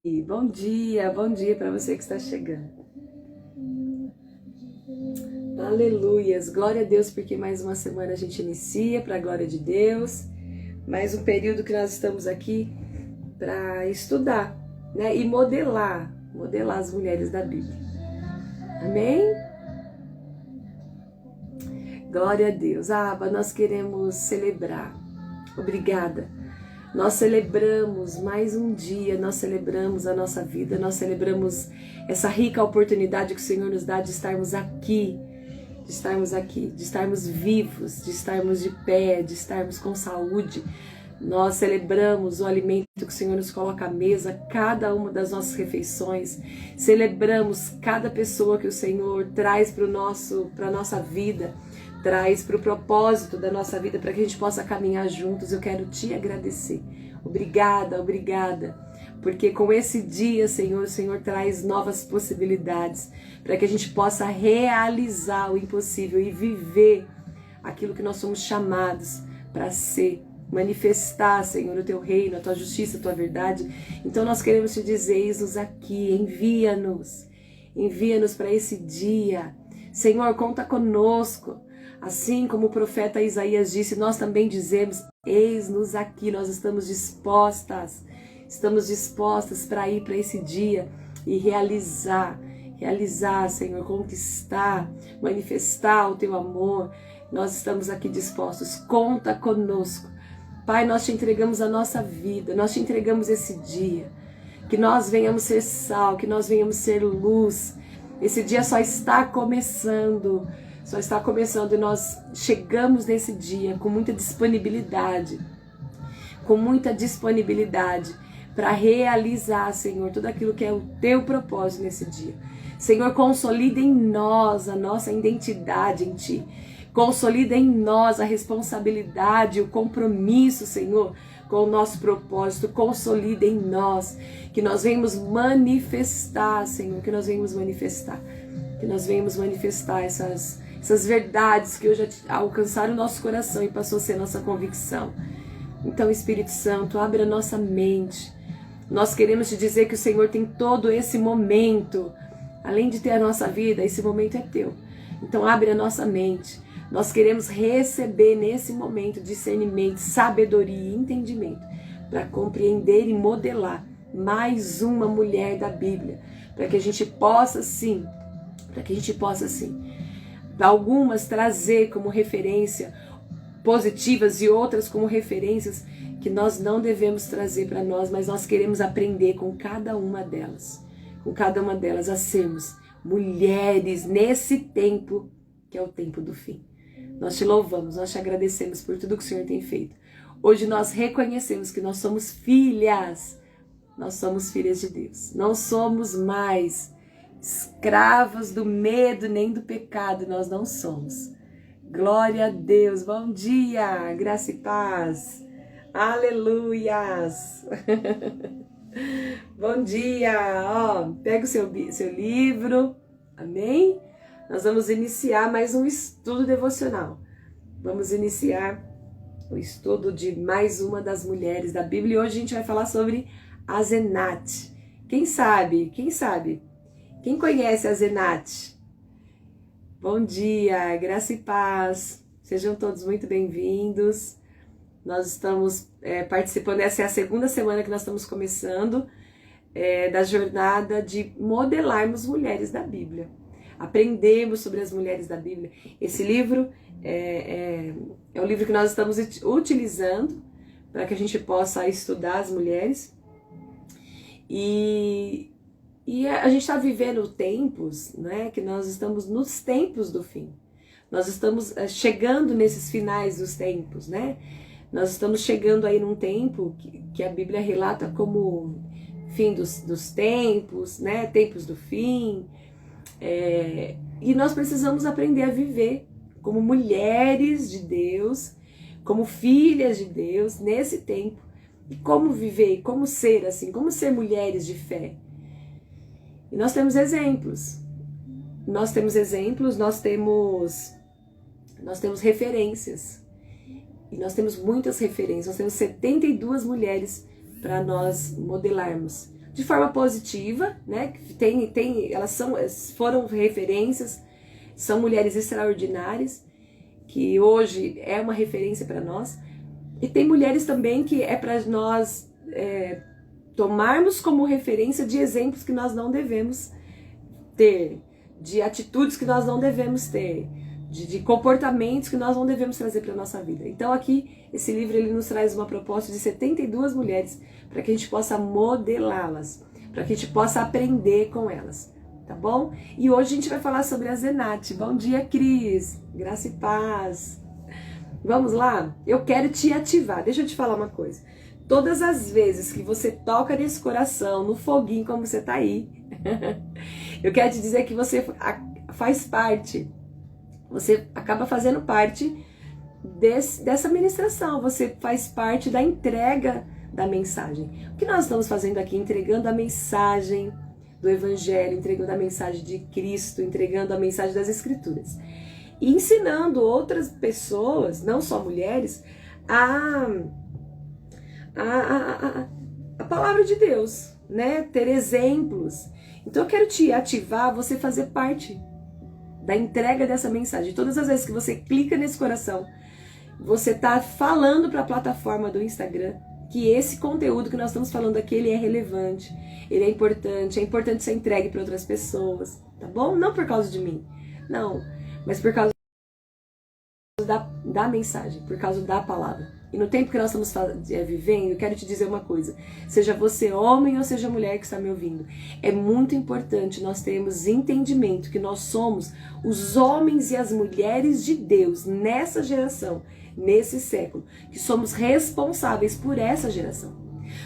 E bom dia para você que está chegando. Aleluias, glória a Deus, porque mais uma semana a gente inicia para a glória de Deus, mais um período que nós estamos aqui para estudar, né, e modelar as mulheres da Bíblia. Amém? Glória a Deus. Abba, nós queremos celebrar. Obrigada. Nós celebramos mais um dia, nós celebramos a nossa vida, nós celebramos essa rica oportunidade que o Senhor nos dá de estarmos aqui, de estarmos vivos, de estarmos de pé, de estarmos com saúde. Nós celebramos o alimento que o Senhor nos coloca à mesa, cada uma das nossas refeições. Celebramos cada pessoa que o Senhor traz para a nossa vida, traz para o propósito da nossa vida, para que a gente possa caminhar juntos. Eu quero te agradecer. Obrigada, porque com esse dia, Senhor, o Senhor traz novas possibilidades, para que a gente possa realizar o impossível e viver aquilo que nós somos chamados para ser, manifestar, Senhor, o teu reino, a tua justiça, a tua verdade. Então nós queremos te dizer, eis-nos aqui, envia-nos para esse dia. Senhor, conta conosco. Assim como o profeta Isaías disse, nós também dizemos, eis-nos aqui, nós estamos dispostas para ir para esse dia e realizar, Senhor, conquistar, manifestar o teu amor. Nós estamos aqui dispostos, conta conosco. Pai, nós te entregamos a nossa vida, nós te entregamos esse dia, que nós venhamos ser sal, que nós venhamos ser luz. Esse dia só está começando e nós chegamos nesse dia com muita disponibilidade para realizar, Senhor, tudo aquilo que é o teu propósito nesse dia. Senhor, consolida em nós a nossa identidade em ti. Consolida em nós a responsabilidade, o compromisso, Senhor, com o nosso propósito. Consolida em nós que nós venhamos manifestar, Senhor, que nós venhamos manifestar essas verdades que hoje alcançaram o nosso coração e passou a ser nossa convicção. Então, Espírito Santo, abre a nossa mente. Nós queremos te dizer que o Senhor tem todo esse momento. Além de ter a nossa vida, esse momento é teu. Então, abre a nossa mente. Nós queremos receber nesse momento discernimento, sabedoria e entendimento para compreender e modelar mais uma mulher da Bíblia, para que a gente possa sim, algumas trazer como referência positivas e outras como referências que nós não devemos trazer para nós, mas nós queremos aprender com cada uma delas, a sermos mulheres nesse tempo que é o tempo do fim. Nós te louvamos, nós te agradecemos por tudo que o Senhor tem feito. Hoje nós reconhecemos que nós somos filhas de Deus. Não somos mais escravas do medo nem do pecado, nós não somos. Glória a Deus, bom dia, graça e paz, aleluias. Bom dia, pega o seu livro, amém? Nós vamos iniciar mais um estudo devocional. Vamos iniciar o estudo de mais uma das mulheres da Bíblia. E hoje a gente vai falar sobre Asenate. Quem sabe? Quem conhece Asenate? Bom dia, graça e paz. Sejam todos muito bem-vindos. Nós estamos participando, essa é a segunda semana que nós estamos começando da jornada de modelarmos mulheres da Bíblia. Aprendemos sobre as mulheres da Bíblia. Esse livro é o livro que nós estamos utilizando para que a gente possa estudar as mulheres. E a gente está vivendo tempos, né, que nós estamos nos tempos do fim. Nós estamos chegando nesses finais dos tempos, né? Nós estamos chegando aí num tempo que a Bíblia relata como fim dos tempos, né? Tempos do fim. E nós precisamos aprender a viver como mulheres de Deus, como filhas de Deus nesse tempo. E como viver, como ser assim, como ser mulheres de fé. E nós temos exemplos, nós temos referências. E nós temos muitas referências, nós temos 72 mulheres para nós modelarmos. de forma positiva, né? Elas foram referências, são mulheres extraordinárias, que hoje é uma referência para nós. E tem mulheres também que é para nós tomarmos como referência de exemplos que nós não devemos ter, de atitudes que nós não devemos ter, de comportamentos que nós não devemos trazer para a nossa vida. Então aqui, esse livro ele nos traz uma proposta de 72 mulheres para que a gente possa modelá-las, para que a gente possa aprender com elas, tá bom? E hoje a gente vai falar sobre a Zenate. Bom dia, Cris, graça e paz. Vamos lá? Eu quero te ativar. Deixa eu te falar uma coisa. Todas as vezes que você toca nesse coração, no foguinho como você tá aí, eu quero te dizer que você faz parte, você acaba fazendo parte dessa ministração, você faz parte da entrega da mensagem. O que nós estamos fazendo aqui? Entregando a mensagem do Evangelho, entregando a mensagem de Cristo, entregando a mensagem das Escrituras. E ensinando outras pessoas, não só mulheres, a palavra de Deus, né? Ter exemplos. Então eu quero te ativar, você fazer parte da entrega dessa mensagem. Todas as vezes que você clica nesse coração, você está falando para a plataforma do Instagram que esse conteúdo que nós estamos falando aqui, ele é relevante, ele é importante ser entregue para outras pessoas, tá bom? Não por causa de mim, não, mas por causa da mensagem, por causa da palavra. E no tempo que nós estamos vivendo, eu quero te dizer uma coisa, seja você homem ou seja mulher que está me ouvindo, é muito importante nós termos entendimento que nós somos os homens e as mulheres de Deus nessa geração, nesse século, que somos responsáveis por essa geração.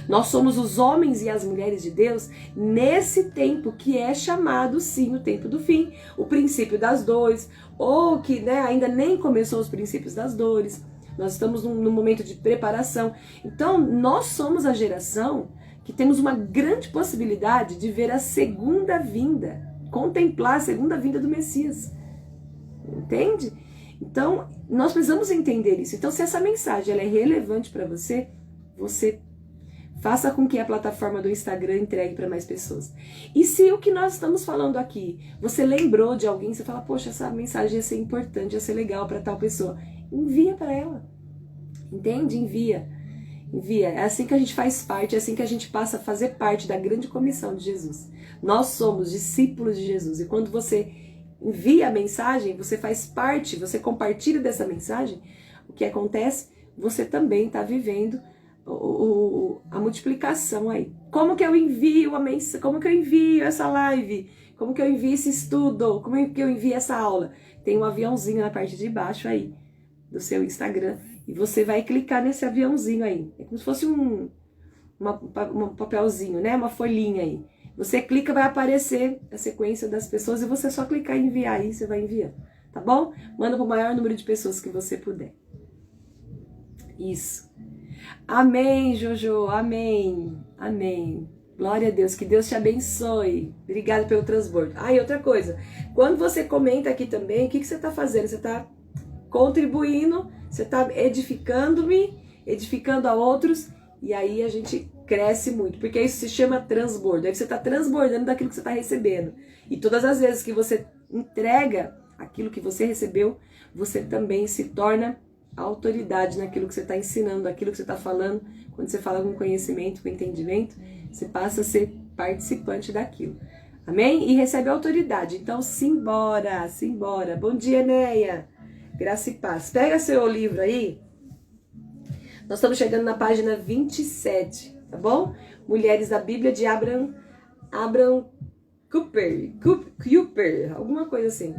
Nós somos os homens e as mulheres de Deus nesse tempo que é chamado, sim, o tempo do fim, o princípio das dores, ou que, né, ainda nem começou os princípios das dores. Nós estamos num momento de preparação. Então, nós somos a geração que temos uma grande possibilidade de ver a segunda vinda, contemplar a segunda vinda do Messias. Entende? Então, nós precisamos entender isso. Então, se essa mensagem ela é relevante para você, você faça com que a plataforma do Instagram entregue para mais pessoas. E se o que nós estamos falando aqui, você lembrou de alguém, você fala, poxa, essa mensagem ia ser importante, ia ser legal para tal pessoa. Envia para ela. Entende? Envia. É assim que a gente faz parte, é assim que a gente passa a fazer parte da grande comissão de Jesus. Nós somos discípulos de Jesus. E quando você envia a mensagem, você faz parte, você compartilha dessa mensagem, o que acontece? Você também está vivendo a multiplicação aí. Como que eu envio a mensagem? Como que eu envio essa live? Como que eu envio esse estudo? Como que eu envio essa aula? Tem um aviãozinho na parte de baixo aí do seu Instagram e você vai clicar nesse aviãozinho aí. É como se fosse um papelzinho, né? Uma folhinha aí. Você clica, vai aparecer a sequência das pessoas e você só clicar em enviar aí, você vai enviar, tá bom? Manda para o maior número de pessoas que você puder. Isso. Amém, Jojo, amém, amém. Glória a Deus, que Deus te abençoe. Obrigada pelo transbordo. Ah, e outra coisa, quando você comenta aqui também, o que você está fazendo? Você está contribuindo, você está edificando-me, edificando a outros, e aí a gente cresce muito, porque isso se chama transbordo. Aí você está transbordando daquilo que você está recebendo. E todas as vezes que você entrega aquilo que você recebeu, você também se torna autoridade naquilo que você está ensinando, naquilo que você está falando. Quando você fala com conhecimento, com entendimento, você passa a ser participante daquilo. Amém? E recebe autoridade. Então, simbora, simbora. Bom dia, Neia. Graça e paz. Pega seu livro aí. Nós estamos chegando na página 27, tá bom? Mulheres da Bíblia de Abraham Kuyper, alguma coisa assim.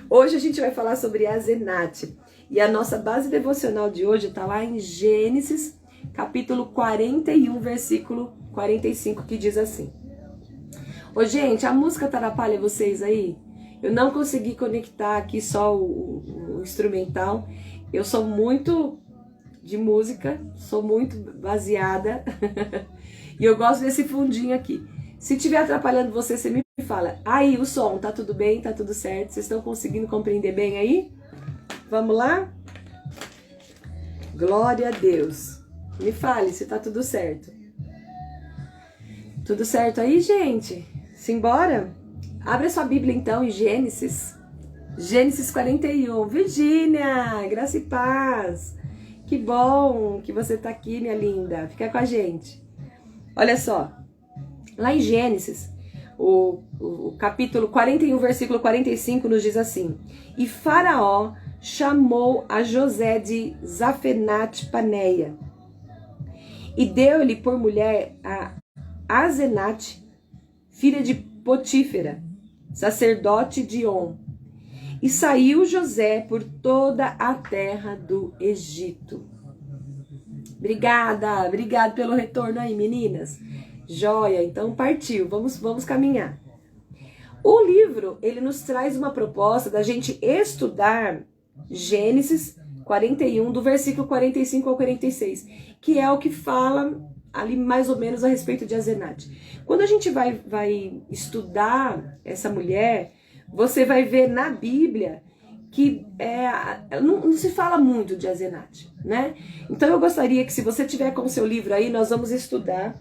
Hoje a gente vai falar sobre a Zenate. E a nossa base devocional de hoje está lá em Gênesis, capítulo 41, versículo 45, que diz assim. Ô, gente, a música atrapalha vocês aí? Eu não consegui conectar aqui só o instrumental. Eu sou muito de música, sou muito baseada. E eu gosto desse fundinho aqui. Se estiver atrapalhando você, você me fala. Aí, o som, tá tudo bem? Tá tudo certo? Vocês estão conseguindo compreender bem aí? Vamos lá? Glória a Deus. Me fale se tá tudo certo. Tudo certo aí, gente? Simbora? Abre a sua Bíblia então em Gênesis. Gênesis 41. Virgínia, graça e paz. Que bom que você tá aqui, minha linda. Fica com a gente. Olha só. Lá em Gênesis, o capítulo 41, versículo 45 nos diz assim: E Faraó chamou a José de Zafenate Paneia e deu-lhe por mulher a Asenate, filha de Potífera, sacerdote de On. E saiu José por toda a terra do Egito. Obrigada pelo retorno aí, meninas. Joia, então partiu, vamos caminhar. O livro, ele nos traz uma proposta da gente estudar Gênesis 41, do versículo 45 ao 46, que é o que fala ali mais ou menos a respeito de Asenate. Quando a gente vai estudar essa mulher, você vai ver na Bíblia que não se fala muito de Asenate, né? Então eu gostaria que, se você tiver com o seu livro aí, nós vamos estudar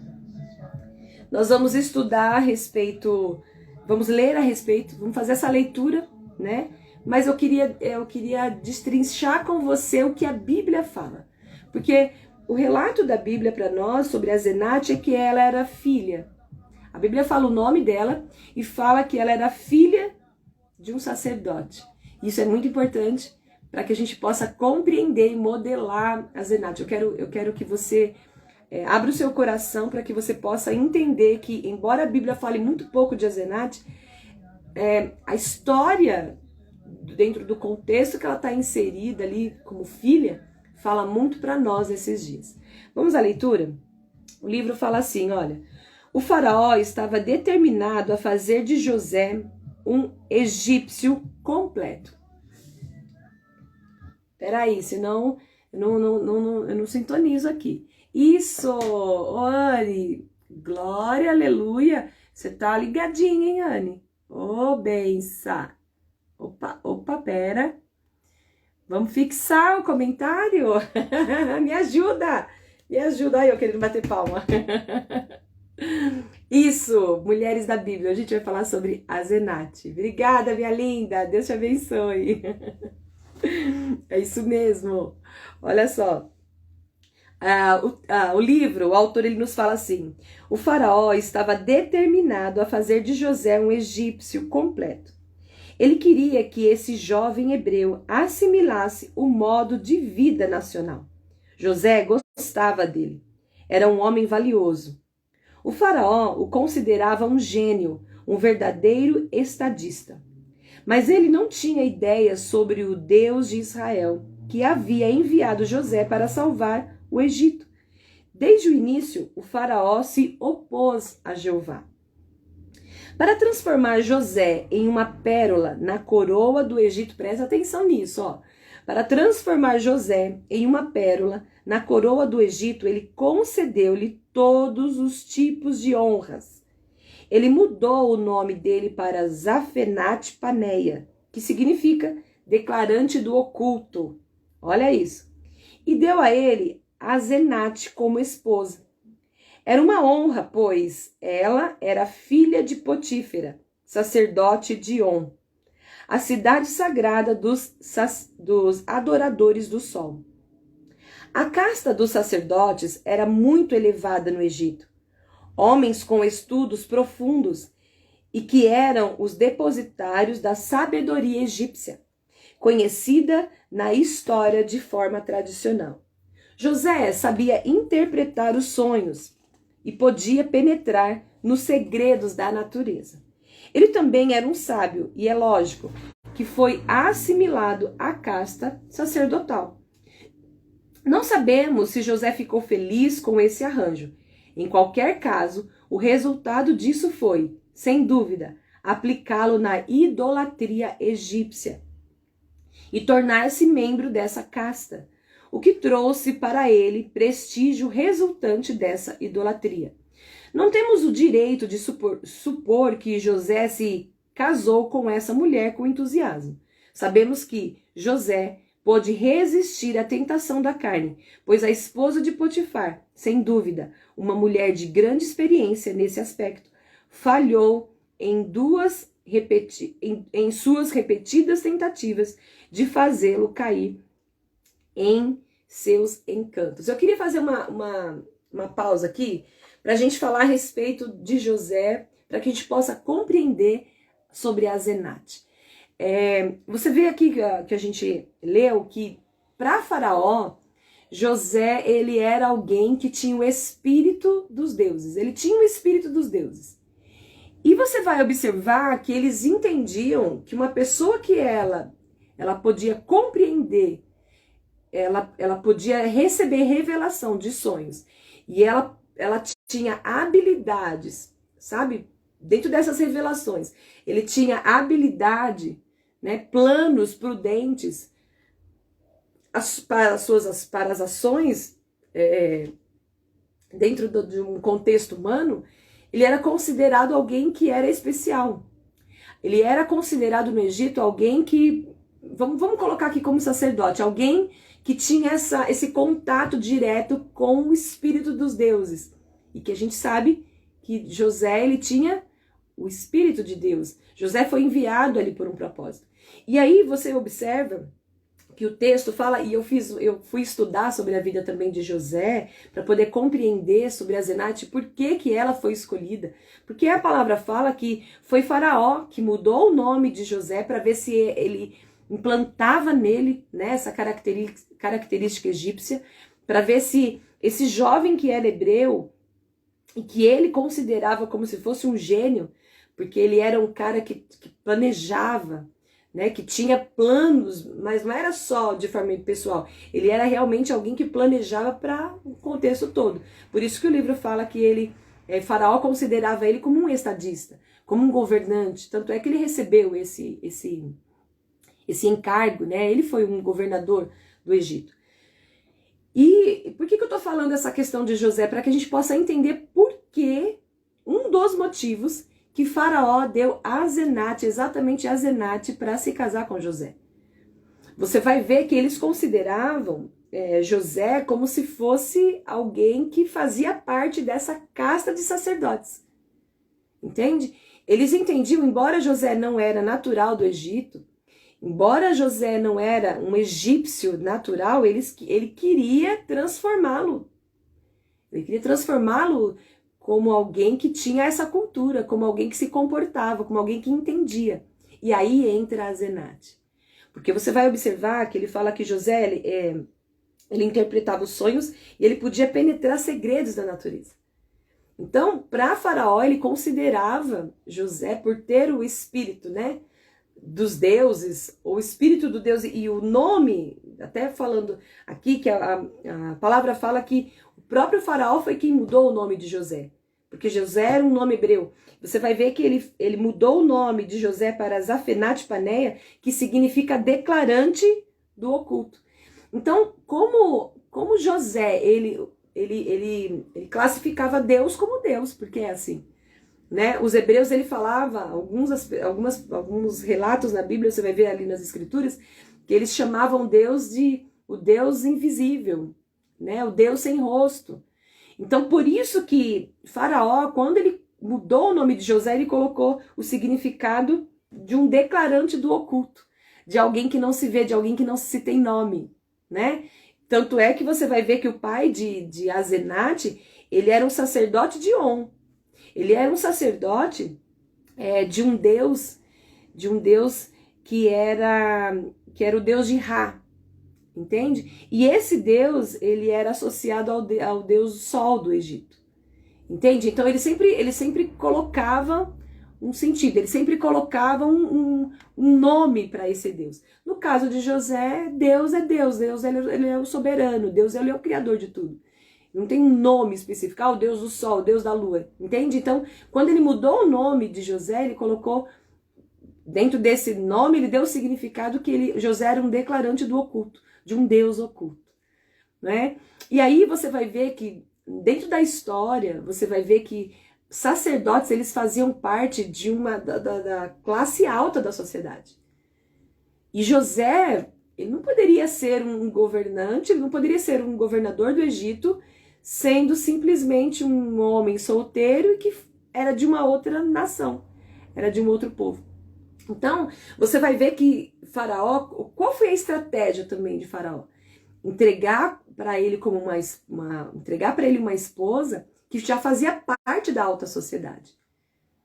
a respeito, vamos ler a respeito, vamos fazer essa leitura, né? Mas eu queria destrinchar com você o que a Bíblia fala. Porque o relato da Bíblia para nós sobre Asenate é que ela era filha. A Bíblia fala o nome dela e fala que ela era filha de um sacerdote. Isso é muito importante para que a gente possa compreender e modelar Asenate. Eu quero que você abra o seu coração para que você possa entender que, embora a Bíblia fale muito pouco de Asenate, a história, dentro do contexto que ela está inserida ali como filha, fala muito para nós nesses dias. Vamos à leitura? O livro fala assim, olha: O faraó estava determinado a fazer de José um egípcio completo. Peraí, senão eu não sintonizo aqui. Isso, Anne, glória, aleluia. Você tá ligadinha, hein, Anne? Ô, benção. Opa, pera. Vamos fixar o comentário? Me ajuda aí, eu querendo bater palma. Isso, mulheres da Bíblia. A gente vai falar sobre Asenate. Obrigada, minha linda. Deus te abençoe. É isso mesmo. Olha só. O livro, o autor, ele nos fala assim: o faraó estava determinado a fazer de José um egípcio completo. Ele queria que esse jovem hebreu assimilasse o modo de vida nacional. José gostava dele. Era um homem valioso. O faraó o considerava um gênio, um verdadeiro estadista. Mas ele não tinha ideia sobre o Deus de Israel, que havia enviado José para salvar o Egito. Desde o início, o faraó se opôs a Jeová. Para transformar José em uma pérola na coroa do Egito, presta atenção nisso, ó. Para transformar José em uma pérola na coroa do Egito, ele concedeu-lhe todos os tipos de honras. Ele mudou o nome dele para Zafenate Paneia, que significa declarante do oculto. Olha isso. E deu a ele Asenate como esposa. Era uma honra, pois ela era filha de Potífera, sacerdote de On, a cidade sagrada dos adoradores do sol. A casta dos sacerdotes era muito elevada no Egito. Homens com estudos profundos e que eram os depositários da sabedoria egípcia, conhecida na história de forma tradicional. José sabia interpretar os sonhos e podia penetrar nos segredos da natureza. Ele também era um sábio, e é lógico que foi assimilado à casta sacerdotal. Não sabemos se José ficou feliz com esse arranjo. Em qualquer caso, o resultado disso foi, sem dúvida, aplicá-lo na idolatria egípcia e tornar-se membro dessa casta, o que trouxe para ele prestígio resultante dessa idolatria. Não temos o direito de supor que José se casou com essa mulher com entusiasmo. Sabemos que José pôde resistir à tentação da carne, pois a esposa de Potifar, sem dúvida, uma mulher de grande experiência nesse aspecto, falhou em suas repetidas tentativas de fazê-lo cair em seus encantos. Eu queria fazer uma pausa aqui para a gente falar a respeito de José, para que a gente possa compreender sobre a Asenate. Você vê aqui que a gente leu que para Faraó, José, ele era alguém que tinha o espírito dos deuses. Ele tinha o espírito dos deuses. E você vai observar que eles entendiam que uma pessoa que ela podia compreender, ela podia receber revelação de sonhos. E ela tinha habilidades, sabe? Dentro dessas revelações, ele tinha habilidade, né, planos prudentes para as ações dentro de um contexto humano. Ele era considerado alguém que era especial. Ele era considerado no Egito alguém que, vamos colocar aqui como sacerdote, alguém que tinha esse contato direto com o espírito dos deuses. E que a gente sabe que José, ele tinha o espírito de Deus. José foi enviado ali por um propósito. E aí você observa que o texto fala, e eu fui estudar sobre a vida também de José, para poder compreender sobre a Asenate, por que ela foi escolhida. Porque a palavra fala que foi Faraó que mudou o nome de José para ver se ele implantava nele, né, essa característica egípcia, para ver se esse jovem que era hebreu, e que ele considerava como se fosse um gênio, porque ele era um cara que planejava, né, que tinha planos, mas não era só de forma pessoal, ele era realmente alguém que planejava para o contexto todo. Por isso que o livro fala que Faraó considerava ele como um estadista, como um governante, tanto é que ele recebeu esse encargo, né? Ele foi um governador do Egito. E por que eu estou falando essa questão de José? Para que a gente possa entender por que um dos motivos que Faraó deu Asenate, exatamente Asenate, para se casar com José. Você vai ver que eles consideravam José como se fosse alguém que fazia parte dessa casta de sacerdotes. Entende? Eles entendiam, embora José não era natural do Egito, embora José não era um egípcio natural, ele queria transformá-lo. Ele queria transformá-lo como alguém que tinha essa cultura, como alguém que se comportava, como alguém que entendia. E aí entra a Asenate. Porque você vai observar que ele fala que José, ele interpretava os sonhos e ele podia penetrar segredos da natureza. Então, para Faraó, ele considerava José, por ter o espírito, né, dos deuses, o espírito do Deus, e o nome, até falando aqui que a palavra fala que o próprio Faraó foi quem mudou o nome de José, porque José era um nome hebreu. Você vai ver que ele mudou o nome de José para Zafenate Paneia, que significa declarante do oculto. Então, como José, ele classificava Deus como Deus, porque é assim. Né? Os hebreus, ele falava, alguns relatos na Bíblia, você vai ver ali nas escrituras, que eles chamavam Deus de o Deus invisível, né? O Deus sem rosto. Então, por isso que Faraó, quando ele mudou o nome de José, ele colocou o significado de um declarante do oculto, de alguém que não se vê, de alguém que não se tem nome, né? Tanto é que você vai ver que o pai de Asenate, ele era um sacerdote de On. Ele era um sacerdote de um Deus que era o Deus de Ra, entende? E esse Deus, ele era associado ao Deus Sol do Egito, entende? Então ele sempre colocava um sentido, ele sempre colocava um nome para esse Deus. No caso de José, Deus é Deus, ele é o soberano, Deus ele é o criador de tudo. Não tem um nome específico, o Deus do Sol, o Deus da Lua, entende? Então, quando ele mudou o nome de José, ele colocou, dentro desse nome, ele deu o significado que José era um declarante do oculto, de um Deus oculto, né? E aí você vai ver que, dentro da história, você vai ver que sacerdotes, eles faziam parte da classe alta da sociedade. E José, Ele não poderia ser um governante, ele não poderia ser um governador do Egito, sendo simplesmente um homem solteiro e que era de uma outra nação, era de um outro povo. Então, você vai ver que Faraó, qual foi a estratégia também de Faraó? Entregar para ele uma esposa que já fazia parte da alta sociedade,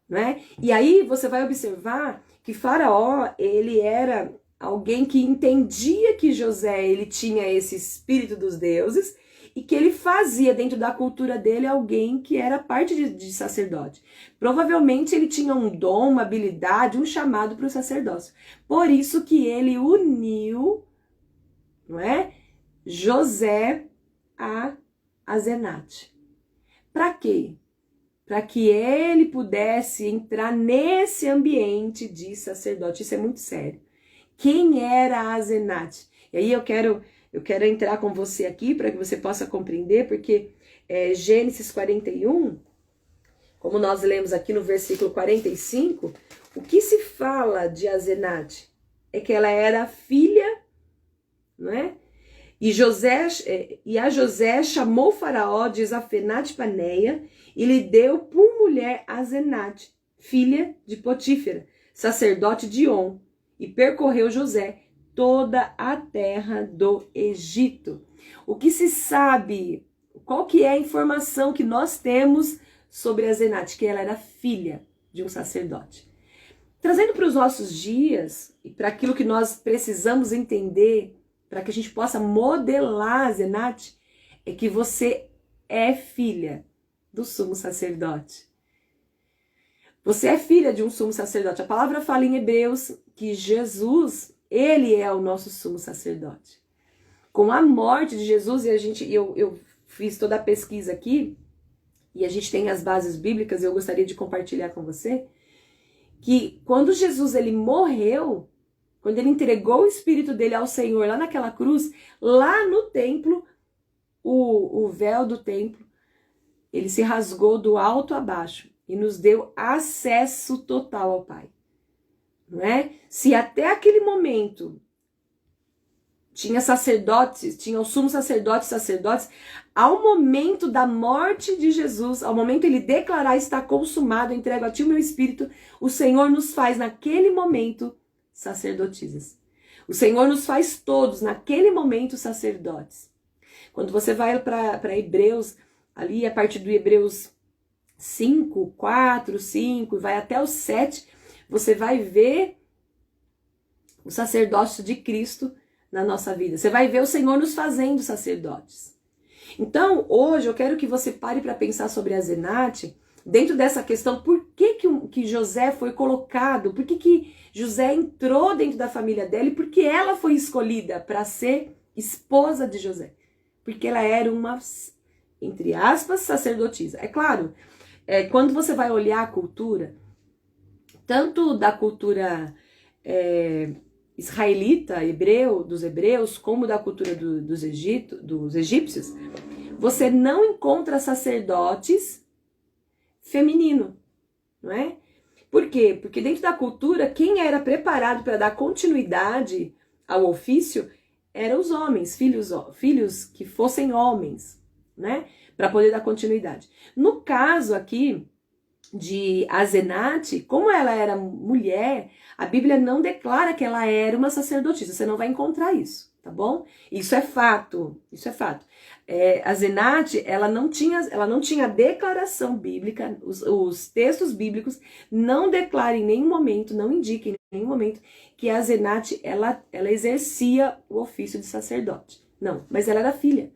não é? E aí você vai observar que Faraó, ele era alguém que entendia que José, ele tinha esse espírito dos deuses e que ele fazia dentro da cultura dele alguém que era parte de sacerdote. Provavelmente ele tinha um dom, uma habilidade, um chamado para o sacerdócio. Por isso que ele uniu, não é, José a Asenate. Para quê? Para que ele pudesse entrar nesse ambiente de sacerdote. Isso é muito sério. Quem era Asenate? E aí eu quero entrar com você aqui para que você possa compreender, porque Gênesis 41, como nós lemos aqui no versículo 45, o que se fala de Asenate é que ela era filha, não é? E a José chamou Faraó de Zafenate Paneia e lhe deu por mulher Asenate, filha de Potífera, sacerdote de On, e percorreu José toda a terra do Egito. O que se sabe, qual que é a informação que nós temos sobre Asenate? Que ela era filha de um sacerdote. Trazendo para os nossos dias, e para aquilo que nós precisamos entender, para que a gente possa modelar Asenate, é que você é filha do sumo sacerdote. Você é filha de um sumo sacerdote. A palavra fala em Hebreus que Jesus, ele é o nosso sumo sacerdote. Com a morte de Jesus, e eu fiz toda a pesquisa aqui, e a gente tem as bases bíblicas, eu gostaria de compartilhar com você, que quando Jesus ele morreu, quando ele entregou o espírito dele ao Senhor lá naquela cruz, lá no templo, o véu do templo, ele se rasgou do alto a baixo e nos deu acesso total ao Pai. Não é? Se até aquele momento tinha sacerdotes, tinha o sumo sacerdote e sacerdotes, ao momento da morte de Jesus, ao momento ele declarar está consumado, entrego a ti o meu espírito, o Senhor nos faz naquele momento sacerdotisas. O Senhor nos faz todos naquele momento sacerdotes. Quando você vai para Hebreus, ali a partir do Hebreus 5, 4, 5, vai até o 7, você vai ver o sacerdócio de Cristo na nossa vida. Você vai ver o Senhor nos fazendo sacerdotes. Então, hoje eu quero que você pare para pensar sobre Asenate, dentro dessa questão, por que José foi colocado, por que José entrou dentro da família dela e por que ela foi escolhida para ser esposa de José. Porque ela era uma, entre aspas, sacerdotisa. É claro, quando você vai olhar a cultura, tanto da cultura israelita, dos hebreus, como da cultura dos egípcios, você não encontra sacerdotes feminino, não é? Por quê? Porque dentro da cultura, quem era preparado para dar continuidade ao ofício eram os homens, filhos que fossem homens, né? Para poder dar continuidade. No caso aqui de Asenate, como ela era mulher, a Bíblia não declara que ela era uma sacerdotisa. Você não vai encontrar isso, tá bom? Isso é fato, isso é fato. Asenate, ela não tinha declaração bíblica, os textos bíblicos não declaram em nenhum momento, não indicam em nenhum momento que a Asenate, ela exercia o ofício de sacerdote. Não, mas ela era filha.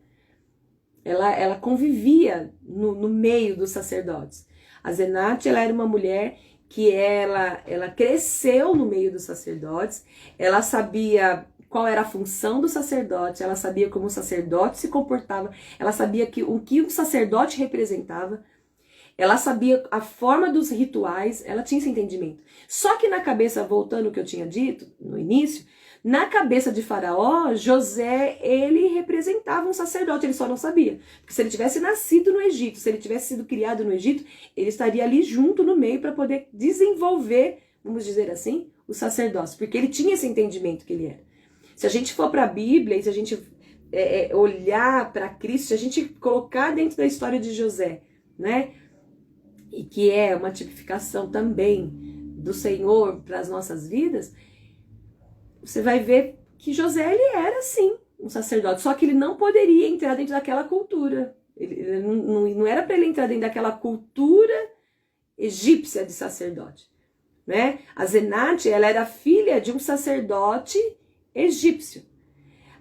Ela convivia no meio dos sacerdotes. A Asenate, ela era uma mulher que ela cresceu no meio dos sacerdotes, ela sabia qual era a função do sacerdote, ela sabia como o sacerdote se comportava, ela sabia o que o sacerdote representava, ela sabia a forma dos rituais, ela tinha esse entendimento. Só que na cabeça, voltando ao que eu tinha dito no início, na cabeça de Faraó, José, ele representava um sacerdote, ele só não sabia. Porque se ele tivesse nascido no Egito, se ele tivesse sido criado no Egito, ele estaria ali junto no meio para poder desenvolver, vamos dizer assim, o sacerdócio. Porque ele tinha esse entendimento que ele era. Se a gente for para a Bíblia e se a gente olhar para Cristo, se a gente colocar dentro da história de José, né? E que é uma tipificação também do Senhor para as nossas vidas, você vai ver que José, ele era sim um sacerdote, só que ele não poderia entrar dentro daquela cultura. Ele não era para ele entrar dentro daquela cultura egípcia de sacerdote, né? A Zenate, ela era filha de um sacerdote egípcio.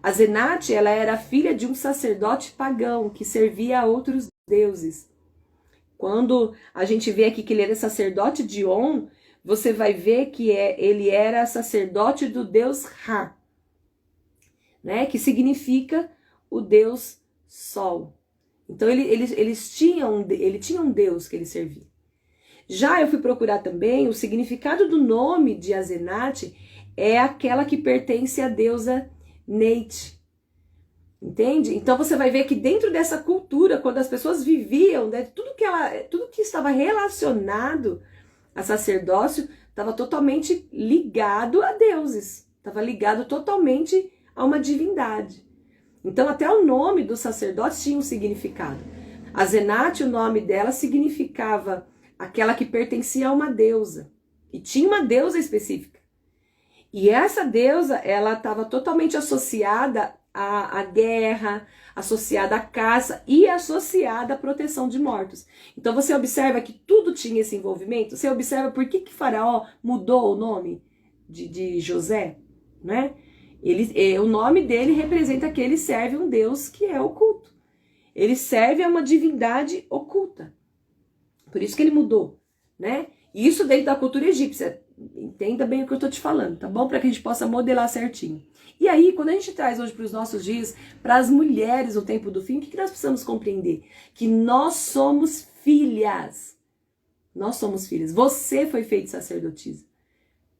A Zenate, ela era filha de um sacerdote pagão que servia a outros deuses. Quando a gente vê aqui que ele era sacerdote de On, você vai ver que ele era sacerdote do deus Ra, né? Que significa o deus Sol. Então ele tinha um deus que ele servia. Já eu fui procurar também o significado do nome de Azenate é aquela que pertence à deusa Neith. Entende? Então você vai ver que dentro dessa cultura, quando as pessoas viviam, né, tudo que estava relacionado a sacerdócio estava totalmente ligado a deuses, estava ligado totalmente a uma divindade. Então até o nome dos sacerdotes tinha um significado. A Zenate, o nome dela significava aquela que pertencia a uma deusa, e tinha uma deusa específica. E essa deusa, ela estava totalmente associada à guerra, associada à caça e associada à proteção de mortos. Então você observa que tudo tinha esse envolvimento. Você observa por que Faraó mudou o nome de José, né? O nome dele representa que ele serve um Deus que é oculto. Ele serve a uma divindade oculta. Por isso que ele mudou, né? Isso dentro da cultura egípcia. Entenda bem o que eu estou te falando, tá bom? Para que a gente possa modelar certinho. E aí, quando a gente traz hoje para os nossos dias, para as mulheres no tempo do fim, o que nós precisamos compreender? Que nós somos filhas. Nós somos filhas. Você foi feito sacerdotisa.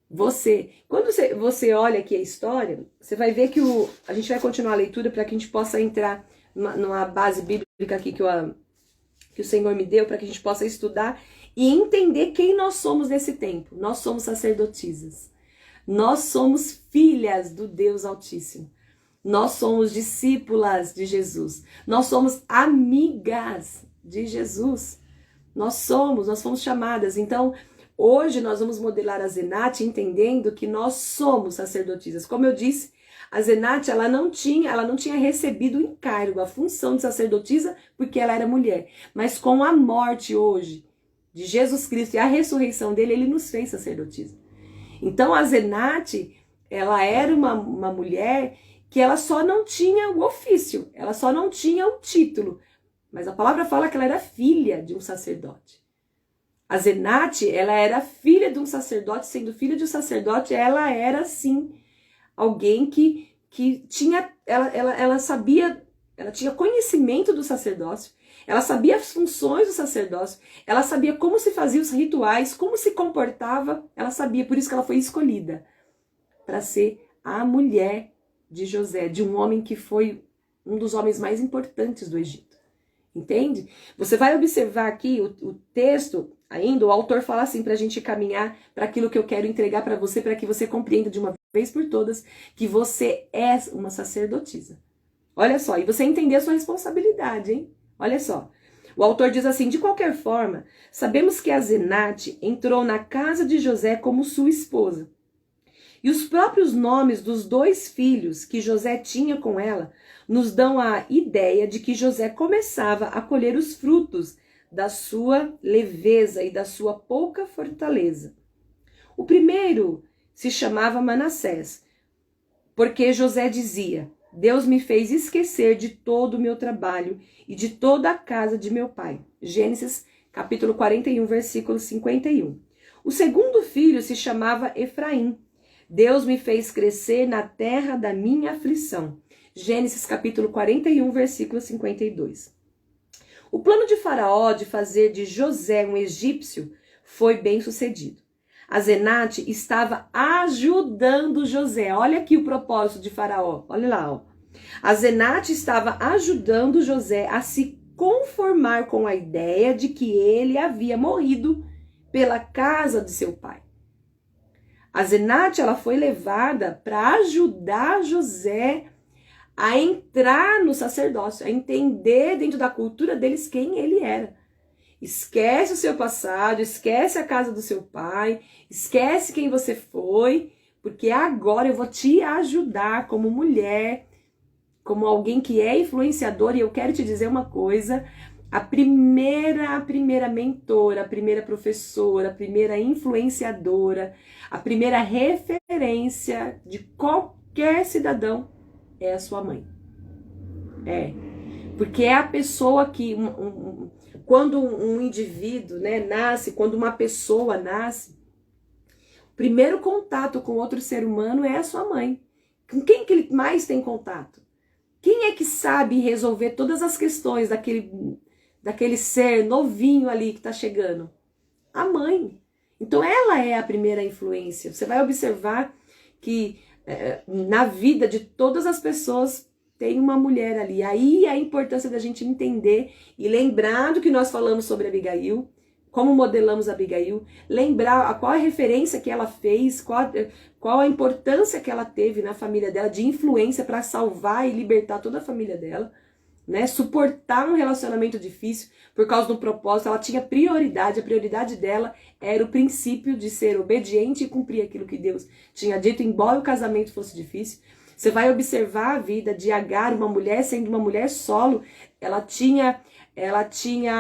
Você. Quando você olha aqui a história, você vai ver que a gente vai continuar a leitura para que a gente possa entrar numa base bíblica aqui que o Senhor me deu, para que a gente possa estudar e entender quem nós somos nesse tempo. Nós somos sacerdotisas. Nós somos filhas do Deus Altíssimo. Nós somos discípulas de Jesus. Nós somos amigas de Jesus. Nós fomos chamadas. Então, hoje nós vamos modelar a Zenate entendendo que nós somos sacerdotisas. Como eu disse, a Zenate, ela não tinha recebido o encargo, a função de sacerdotisa, porque ela era mulher. Mas com a morte hoje de Jesus Cristo e a ressurreição dele, ele nos fez sacerdotisa. Então a Zenate, ela era uma mulher que ela só não tinha o ofício, ela só não tinha o título. Mas a palavra fala que ela era filha de um sacerdote. A Zenate, ela era filha de um sacerdote, sendo filha de um sacerdote, ela era sim alguém que tinha, ela sabia, ela tinha conhecimento do sacerdócio, ela sabia as funções do sacerdócio, ela sabia como se fazia os rituais, como se comportava, ela sabia, por isso que ela foi escolhida para ser a mulher de José, de um homem que foi um dos homens mais importantes do Egito. Entende? Você vai observar aqui o texto, ainda o autor fala assim para a gente caminhar para aquilo que eu quero entregar para você, para que você compreenda de uma vez por todas que você é uma sacerdotisa. Olha só, e você entender a sua responsabilidade, hein? Olha só, o autor diz assim: de qualquer forma, sabemos que a Zenate entrou na casa de José como sua esposa. E os próprios nomes dos 2 filhos que José tinha com ela nos dão a ideia de que José começava a colher os frutos da sua leveza e da sua pouca fortaleza. O primeiro se chamava Manassés, porque José dizia: Deus me fez esquecer de todo o meu trabalho e de toda a casa de meu pai. Gênesis capítulo 41, versículo 51. O segundo filho se chamava Efraim. Deus me fez crescer na terra da minha aflição. Gênesis capítulo 41, versículo 52. O plano de Faraó de fazer de José um egípcio foi bem sucedido. A Zenate estava ajudando José. Olha aqui o propósito de Faraó. Olha lá, ó. A Zenate estava ajudando José a se conformar com a ideia de que ele havia morrido pela casa de seu pai. A Zenate, ela foi levada para ajudar José a entrar no sacerdócio, a entender dentro da cultura deles quem ele era. Esquece o seu passado, esquece a casa do seu pai, esquece quem você foi, porque agora eu vou te ajudar como mulher, como alguém que é influenciador, e eu quero te dizer uma coisa, a primeira mentora, a primeira professora, a primeira influenciadora, a primeira referência de qualquer cidadão é a sua mãe. É, porque é a pessoa que, quando um indivíduo, né, nasce, quando uma pessoa nasce, o primeiro contato com outro ser humano é a sua mãe. Com quem que ele mais tem contato? Quem é que sabe resolver todas as questões daquele ser novinho ali que está chegando? A mãe. Então ela é a primeira influência. Você vai observar que na vida de todas as pessoas tem uma mulher ali. Aí a importância da gente entender e lembrar do que nós falamos sobre Abigail, como modelamos Abigail, lembrar qual a referência que ela fez, qual a importância que ela teve na família dela, de influência para salvar e libertar toda a família dela, né? Suportar um relacionamento difícil por causa do propósito. Ela tinha prioridade, a prioridade dela era o princípio de ser obediente e cumprir aquilo que Deus tinha dito, embora o casamento fosse difícil. Você vai observar a vida de Agar, uma mulher sendo uma mulher solo, ela tinha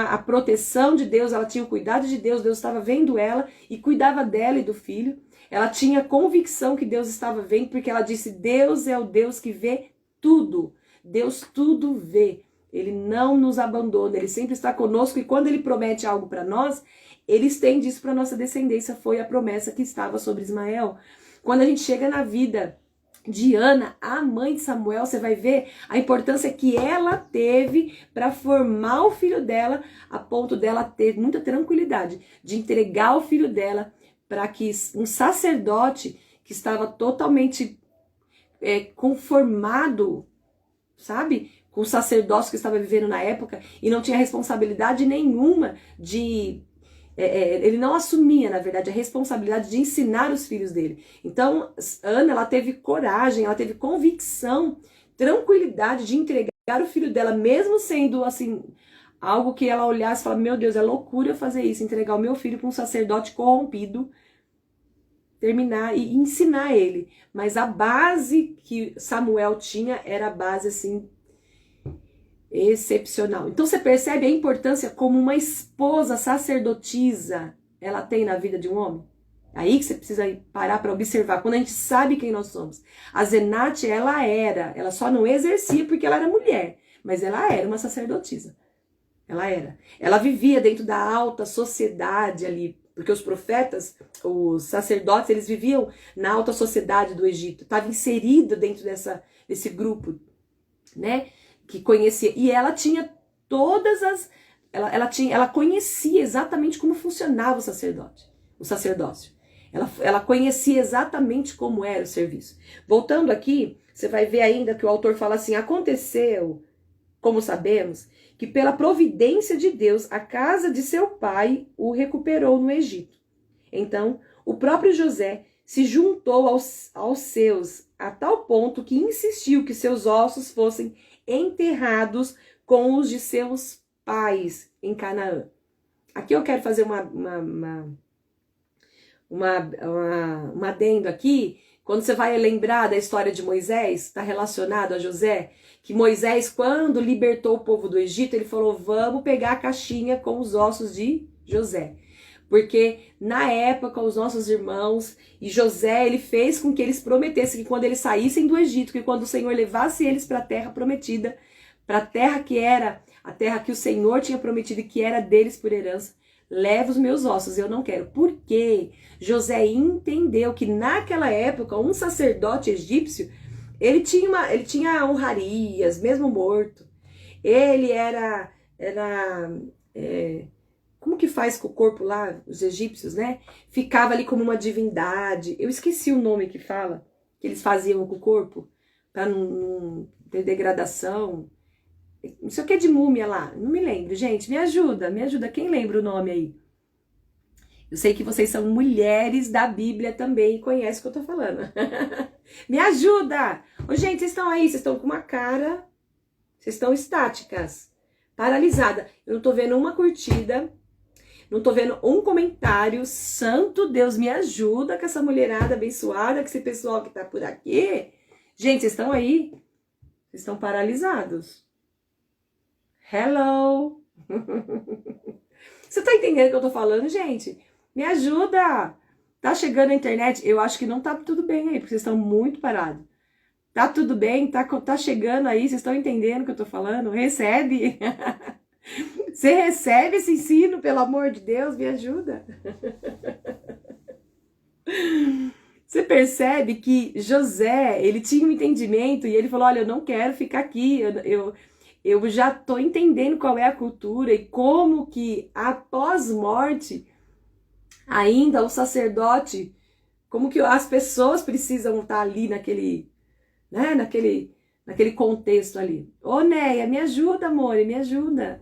a proteção de Deus, ela tinha o cuidado de Deus, Deus estava vendo ela e cuidava dela e do filho. Ela tinha convicção que Deus estava vendo, porque ela disse, Deus é o Deus que vê tudo. Deus tudo vê. Ele não nos abandona, ele sempre está conosco, e quando ele promete algo para nós, ele estende isso para nossa descendência. Foi a promessa que estava sobre Ismael. Quando a gente chega na vida de Ana, a mãe de Samuel, você vai ver a importância que ela teve para formar o filho dela, a ponto dela ter muita tranquilidade de entregar o filho dela para que um sacerdote que estava totalmente conformado, sabe, com o sacerdócio que estava vivendo na época, e não tinha responsabilidade nenhuma de... ele não assumia, na verdade, a responsabilidade de ensinar os filhos dele. Então, Ana, ela teve coragem, ela teve convicção, tranquilidade de entregar o filho dela, mesmo sendo, assim, algo que ela olhasse e falasse, meu Deus, é loucura fazer isso, entregar o meu filho para um sacerdote corrompido, terminar e ensinar ele. Mas a base que Samuel tinha era a base, assim, excepcional. Então você percebe a importância como uma esposa sacerdotisa ela tem na vida de um homem? Aí que você precisa parar para observar, quando a gente sabe quem nós somos. A Zenate, ela só não exercia porque ela era mulher, mas ela era uma sacerdotisa. Ela vivia dentro da alta sociedade ali, porque os profetas, os sacerdotes, eles viviam na alta sociedade do Egito, estava inserida dentro desse grupo, né, que conhecia, e ela tinha todas as, ela conhecia exatamente como funcionava o sacerdócio, ela conhecia exatamente como era o serviço. Voltando aqui, você vai ver ainda que o autor fala assim, aconteceu, como sabemos, que pela providência de Deus, a casa de seu pai o recuperou no Egito. Então, o próprio José se juntou aos seus, a tal ponto que insistiu que seus ossos fossem enterrados com os de seus pais em Canaã. Aqui eu quero fazer um adendo aqui. Quando você vai lembrar da história de Moisés, está relacionado a José, que Moisés, quando libertou o povo do Egito, ele falou, vamos pegar a caixinha com os ossos de José. Porque na época os nossos irmãos e José, ele fez com que eles prometessem que quando eles saíssem do Egito, que quando o Senhor levasse eles para a terra prometida, para a terra que era a terra que o Senhor tinha prometido e que era deles por herança, leva os meus ossos, eu não quero. Por quê? José entendeu que naquela época um sacerdote egípcio, ele tinha honrarias, mesmo morto. Ele como que faz com o corpo lá, os egípcios, né? Ficava ali como uma divindade. Eu esqueci o nome que eles faziam com o corpo, para não ter degradação. Isso aqui é de múmia lá, não me lembro, gente, me ajuda, quem lembra o nome aí? Eu sei que vocês são mulheres da Bíblia também e conhecem o que eu tô falando. Me ajuda! Ô, gente, vocês estão aí, vocês estão com uma cara, vocês estão estáticas, paralisadas. Eu não tô vendo uma curtida, não tô vendo um comentário. Santo Deus, me ajuda com essa mulherada abençoada, com esse pessoal que tá por aqui. Gente, vocês estão aí? Vocês estão paralisados. Hello! Você tá entendendo o que eu tô falando, gente? Me ajuda! Tá chegando a internet? Eu acho que não tá tudo bem aí, porque vocês estão muito parados. Tá tudo bem? Tá chegando aí? Vocês estão entendendo o que eu tô falando? Recebe! Você recebe esse ensino, pelo amor de Deus, me ajuda. Você percebe que José, ele tinha um entendimento e ele falou, olha, eu não quero ficar aqui, eu já tô entendendo qual é a cultura e como que após morte, ainda o sacerdote, como que as pessoas precisam estar ali naquele, né, naquele contexto ali. Ô, Neia, me ajuda, amor, me ajuda.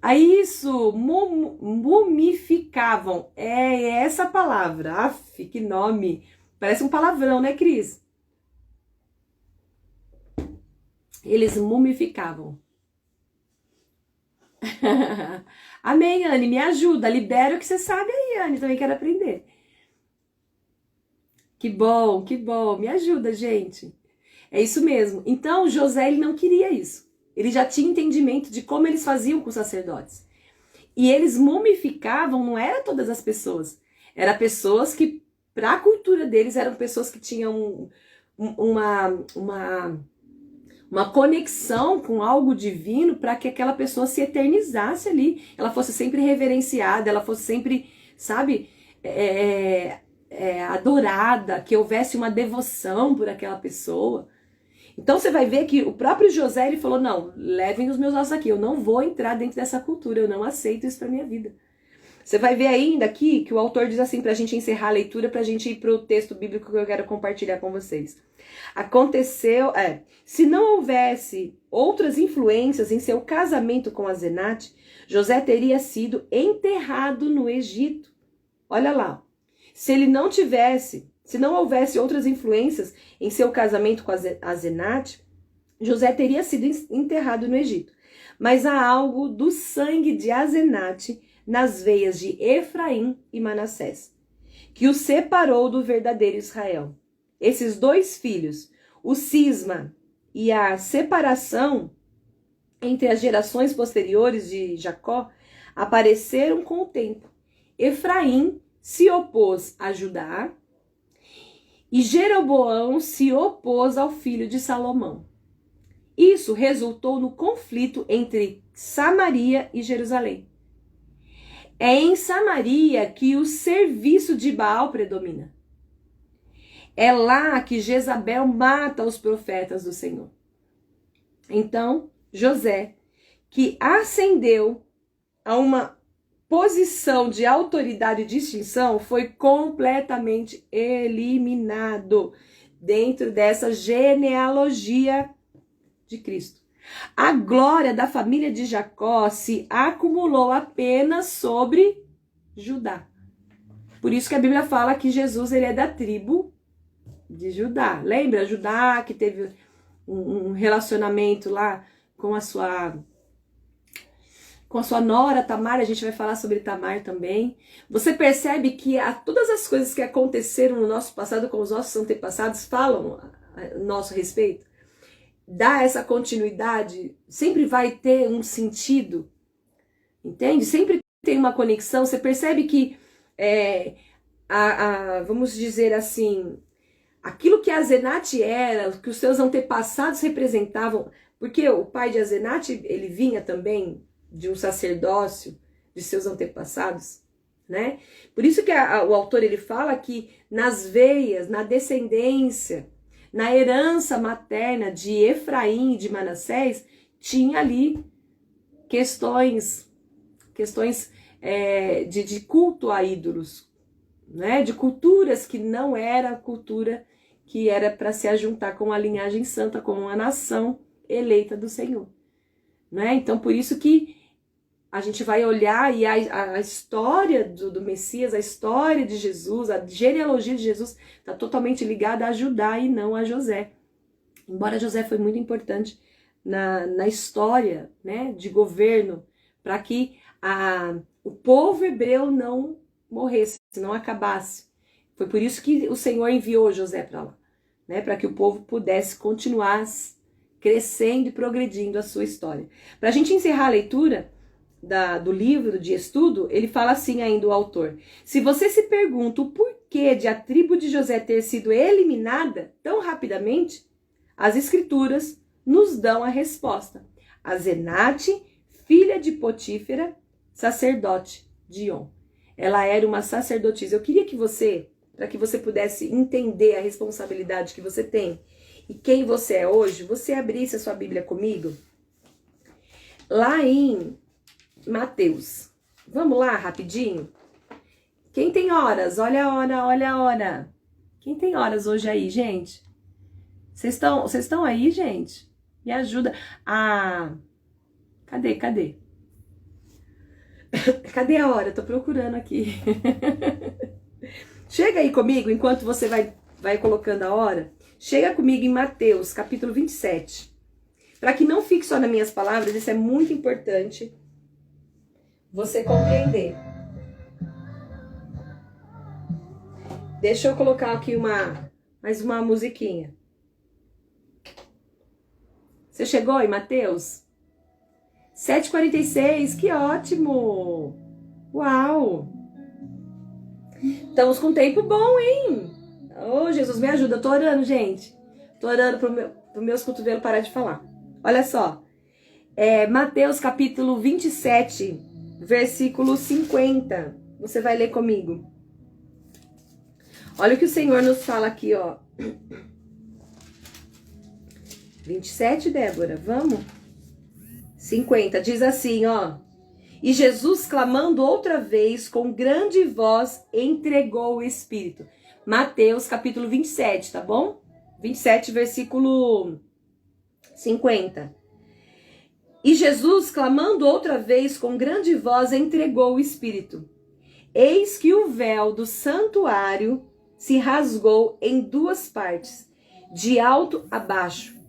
Aí isso, mumificavam, é essa palavra, af, que nome, parece um palavrão, né, Cris? Eles mumificavam. Amém, Anne, me ajuda, libera o que você sabe aí, Anne, também quero aprender. Que bom, me ajuda, gente. É isso mesmo. Então, José, ele não queria isso. Ele já tinha entendimento de como eles faziam com os sacerdotes. E eles mumificavam, não era todas as pessoas. Era pessoas que, para a cultura deles, eram pessoas que tinham uma conexão com algo divino para que aquela pessoa se eternizasse ali. Ela fosse sempre reverenciada, ela fosse sempre, sabe, adorada, que houvesse uma devoção por aquela pessoa. Então você vai ver que o próprio José, ele falou, não, levem os meus ossos aqui, eu não vou entrar dentro dessa cultura, eu não aceito isso pra minha vida. Você vai ver ainda aqui que o autor diz assim, pra gente encerrar a leitura, pra gente ir pro texto bíblico que eu quero compartilhar com vocês. Aconteceu, se não houvesse outras influências em seu casamento com Asenate, José teria sido enterrado no Egito. Olha lá, se não houvesse outras influências em seu casamento com Asenate, José teria sido enterrado no Egito. Mas há algo do sangue de Asenate nas veias de Efraim e Manassés, que o separou do verdadeiro Israel. Esses dois filhos, o cisma e a separação entre as gerações posteriores de Jacó, apareceram com o tempo. Efraim se opôs a Judá, e Jeroboão se opôs ao filho de Salomão. Isso resultou no conflito entre Samaria e Jerusalém. É em Samaria que o serviço de Baal predomina. É lá que Jezabel mata os profetas do Senhor. Então, José, que ascendeu a uma posição de autoridade e distinção, foi completamente eliminado dentro dessa genealogia de Cristo. A glória da família de Jacó se acumulou apenas sobre Judá. Por isso que a Bíblia fala que Jesus, ele é da tribo de Judá. Lembra? Judá que teve um relacionamento lá com a sua nora Tamar, a gente vai falar sobre Tamar também. Você percebe que todas as coisas que aconteceram no nosso passado com os nossos antepassados falam a nosso respeito? Dá essa continuidade, sempre vai ter um sentido, entende? Sempre tem uma conexão. Você percebe que, vamos dizer assim, aquilo que Asenate era, que os seus antepassados representavam, porque o pai de Asenate, ele vinha também de um sacerdócio de seus antepassados, né? Por isso que o autor, ele fala que nas veias, na descendência, na herança materna de Efraim e de Manassés, tinha ali questões de culto a ídolos, né? De culturas que não era a cultura que era para se ajuntar com a linhagem santa, com a nação eleita do Senhor, né? Então, por isso que a gente vai olhar e a história do Messias, a história de Jesus, a genealogia de Jesus está totalmente ligada a Judá e não a José. Embora José foi muito importante na história, né, de governo, para que o povo hebreu não morresse, não acabasse. Foi por isso que o Senhor enviou José para lá, né, para que o povo pudesse continuar crescendo e progredindo a sua história. Para a gente encerrar a leitura do livro de estudo, ele fala assim ainda, o autor: se você se pergunta o porquê de a tribo de José ter sido eliminada tão rapidamente, as escrituras nos dão a resposta. Asenate, filha de Potífera, sacerdote de On. Ela era uma sacerdotisa. Eu queria que você, para que você pudesse entender a responsabilidade que você tem e quem você é hoje, você abrisse a sua Bíblia comigo, lá em Mateus. Vamos lá, rapidinho? Quem tem horas? Olha a hora, olha a hora. Quem tem horas hoje aí, gente? Vocês estão aí, gente? Me ajuda. Cadê? Cadê a hora? Tô procurando aqui. Chega aí comigo, enquanto você vai colocando a hora. Chega comigo em Mateus, capítulo 27. Para que não fique só nas minhas palavras, isso é muito importante você compreender. Deixa eu colocar aqui mais uma musiquinha. Você chegou em Mateus? 7h46, que ótimo! Uau! Estamos com tempo bom, hein? Oh, Jesus, me ajuda, eu tô orando, gente. Tô orando pro meus cotovelos parar de falar. Olha só, Mateus capítulo 27, versículo 50. Você vai ler comigo. Olha o que o Senhor nos fala aqui, ó. 27, Débora, vamos? 50, diz assim, ó. E Jesus, clamando outra vez, com grande voz, entregou o Espírito. Mateus, capítulo 27, tá bom? 27, versículo 50. E Jesus, clamando outra vez, com grande voz, entregou o Espírito. Eis que o véu do santuário se rasgou em duas partes, de alto a baixo.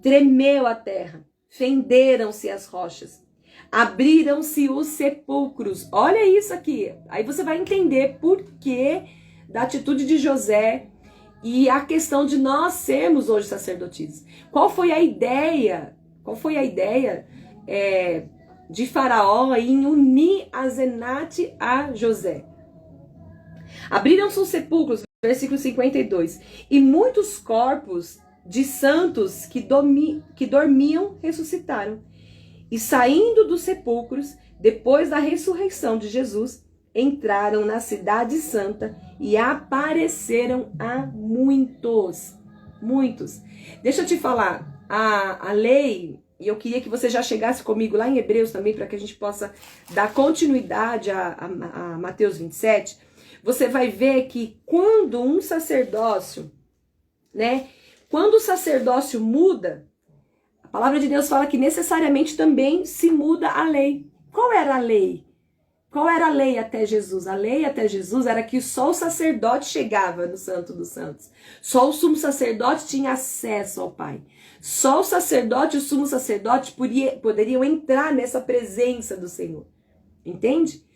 Tremeu a terra, fenderam-se as rochas, abriram-se os sepulcros. Olha isso aqui. Aí você vai entender por que da atitude de José e a questão de nós sermos hoje sacerdotisas. Qual foi a ideia? De Faraó em unir Asenate a José? Abriram-se os sepulcros, versículo 52, e muitos corpos de santos que dormiam ressuscitaram. E saindo dos sepulcros, depois da ressurreição de Jesus, entraram na cidade santa e apareceram a muitos. Muitos. Deixa eu te falar, a lei, e eu queria que você já chegasse comigo lá em Hebreus também, para que a gente possa dar continuidade a Mateus 27, você vai ver que quando um sacerdócio, né? Quando o sacerdócio muda, a palavra de Deus fala que necessariamente também se muda a lei. Qual era a lei? Qual era a lei até Jesus? A lei até Jesus era que só o sacerdote chegava no Santo dos Santos. Só o sumo sacerdote tinha acesso ao Pai. Só o sacerdote e o sumo sacerdote poderiam entrar nessa presença do Senhor. Entende?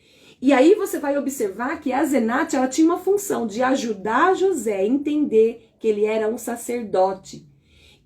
E aí você vai observar que a Asenate, ela tinha uma função de ajudar José a entender que ele era um sacerdote,